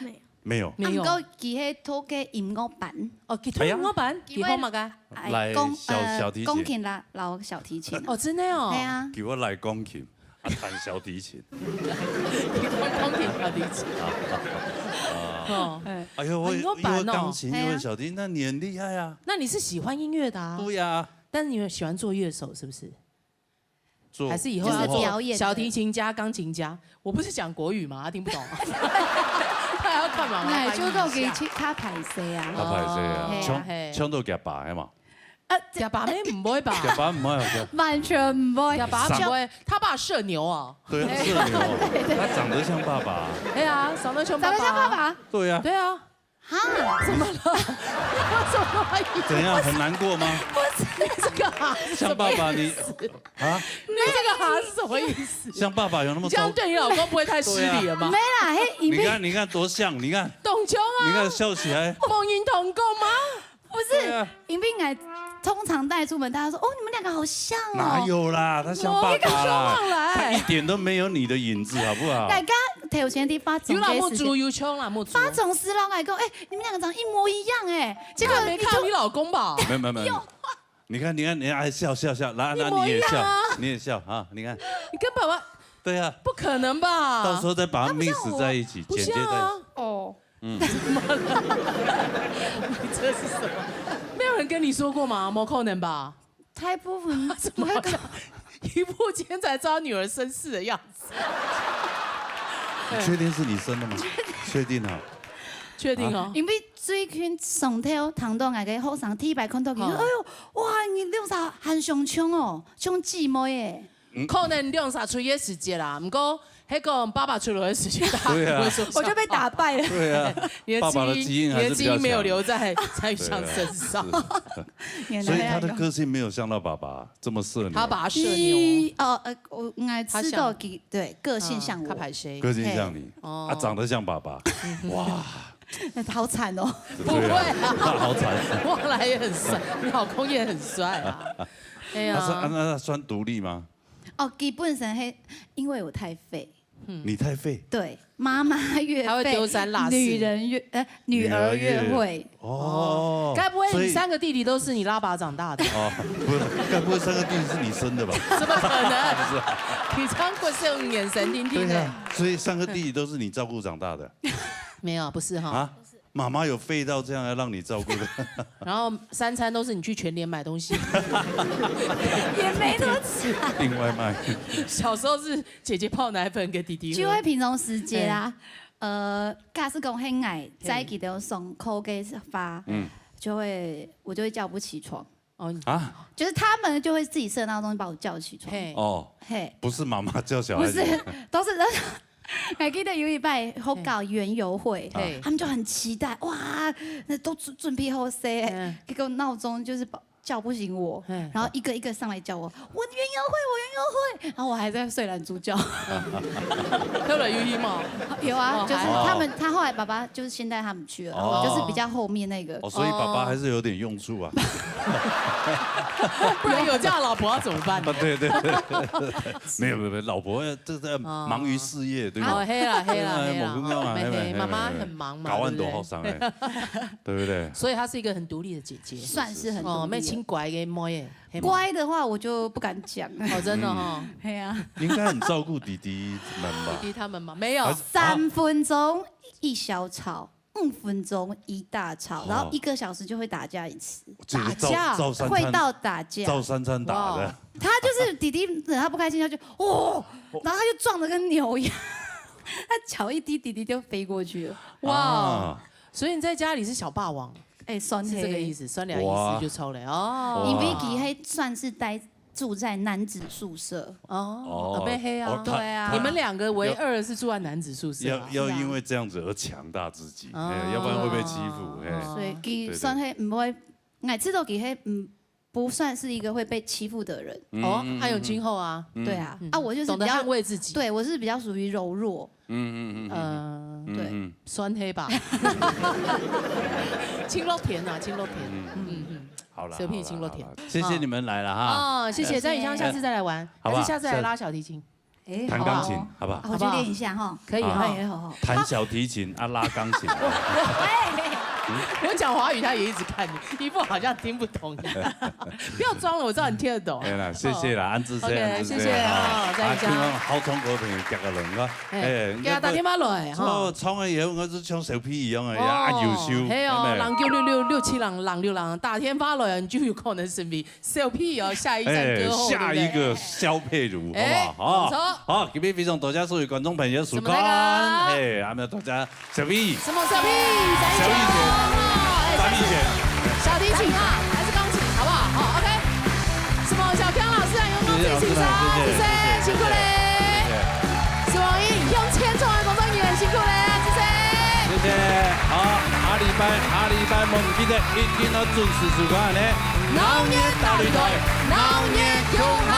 没有。没有。我记迄土嘅音乐班。哦，吉他音乐班，吉他嘛个？来小提琴。钢琴啦，老小提琴。哦，真的哦。对啊。给我来钢琴。弹小提琴，钢琴小提琴哎呦，我又钢琴又小提琴，那你很厉害啊！那你是喜欢音乐的啊？对呀。但是你喜欢做乐手是不是？还是以后要表演小提琴家、钢琴家？我不是讲国语吗？他听不懂。他还要干嘛？那就都给去卡排泄啊！卡排泄啊！唱到夹把的嘛。假爸妹唔會吧？假爸唔會，完全唔會。假爸唔會，他爸社牛啊。對，社牛，他長得像爸爸。對啊，長得像爸爸。長得像爸爸。對啊。對啊。哈？怎麼了？怎樣？很難過嗎？不是，這個哈像爸爸你啊？你這個哈是什麼意思？像爸爸有那麼？這樣對你老公不會太失禮了嗎？沒啦，嘿，你看多像，你看。董卿啊。你看笑起來。夢影同工嗎？不是，尹碧愛。通常帶出門，大家說：“哦，你們兩個好像哦。”哪有啦，他像爸爸啦，他一點都沒有你的影子，好不好？大家頭前啲發總結時，發總師老愛講：“哎，你們兩個長一模一樣哎。”結果沒看到你老公吧？沒有。你看，哎，笑，來，你也笑，你也笑啊！你看，你跟爸爸，對啊，不可能吧？到時候再把它 mix 在一起，剪接在。哦。怎麼了？你這是什麼？沒有人跟你說過嗎？沒可能吧？太部分怎麼一步間才知道女兒身世的樣子？你確定是你生的嗎？確定啊？確定哦。因為最近上頭糖豆愛個好上體排看到佢，哎呦，哇！你兩啥很上槍哦，像姊妹誒。可能兩啥出嘅時節啦，唔過。那個爸爸出爐的時間，我就被打敗了。對啊，爸爸的基因還是比較強。你的基因沒有留在蔡宇翔身上，所以他的個性沒有像到爸爸這麼社牛。他把他社牛。我愛知道對個性像我。他排誰？個性像你，他長得像爸爸。哇，好慘哦。不會啊，好慘。旺來也很帥，你老公也很帥啊。哎呀，那算独立吗？哦，基本上因为我太废。你太废。对，妈妈越还会丢三落四，女儿越会。哦，该不会你3个弟弟都是你拉拔长大的？哦，不是，该不会3个弟弟是你生的吧？怎么可能？不是，你张国是用眼神听听的。所以3个弟弟都是你照顾长大的？没有，不是哈。啊？妈妈有废到这样要让你照顾的？然后3餐都是你去全联买东西，也没那么惨。订外卖。小时候是姐姐泡奶粉给弟弟喝。就会平常时间啊，假使讲很矮，早起都送口给发，我就会叫不起床。哦啊，就是他们就会自己设闹钟把我叫起床。哦，不是妈妈叫小孩子，不是，都是。还记得有一摆好搞园游会，他们就很期待，哇，那都准备好些，结果闹钟就是叫不醒我，然后一个一个上来叫我园游会，然后我还在睡懒猪觉。喝了有吗？有啊，就是他后来爸爸就是先带他们去了，我就是比较后面那个。哦，所以爸爸还是有点用处啊。不然有这样老婆要怎么办？对，没有，老婆这在忙于事业，对吧？黑了，妈妈很忙嘛，搞完多好伤哎，对不对？所以她是一个很独立的姐姐，算是很独立。没亲乖给摸耶，乖的话我就不敢讲。哦，真的哈。对啊。应该很照顾弟弟们吧？弟弟他们吗？没有。3分钟一小吵，5分钟一大吵，然后1个小时就会打架一次。打架会到打架，照3餐打的。他就是弟弟惹他不开心，他就然后他就撞得跟牛一样，他脚一低，弟弟就飞过去了。哇！所以你在家里是小霸王。酸是这个意思，酸2意思就抽了哦。因为基黑算是住在男子宿舍哦，被黑啊，对啊。你们2个唯2是住在男子宿舍，要因为这样子而强大自己，要不然会被欺负。所以基算黑不会，我知道基黑不算是一个会被欺负的人哦，他有今后啊，对啊，我就是懂得捍卫自己，对我是比较属于柔弱，对，酸黑吧，青肉甜啊，青肉甜，好了，蛇皮青肉甜，谢谢你们来了哈，哦，谢谢张雨香，下次再来玩，还是下次来拉小提琴，弹钢琴，好不好？我去练一下哈，可以哈，弹小提琴啊，拉钢琴。我讲华语，他也一直看你，一副好像听不懂。不要装了，我知道你听得懂。对啦，谢谢啦，安志生，谢谢啊，再见。好唱歌朋友夹个人个，给他打电话来哈。唱的以后我是像小屁一样的，啊优秀。嘿哦，人叫667人，人6人，打电话来，你就有可能成为小屁哦，下一站歌后。下一个萧佩茹，好不好？好，今天非常多谢所有观众朋友收看，哎，阿们大家小屁。什么小屁？小屁姐。张艺贤，小提琴啊，还是钢琴，好不好？好 ，OK。什么小康老师啊，勇敢最欣赏，谢谢，辛苦嘞。史王英用千重的工作人员，辛苦嘞，谢谢。谢谢。好，下礼拜忘记的一定要准时收看呢。老年大擂台，老年勇。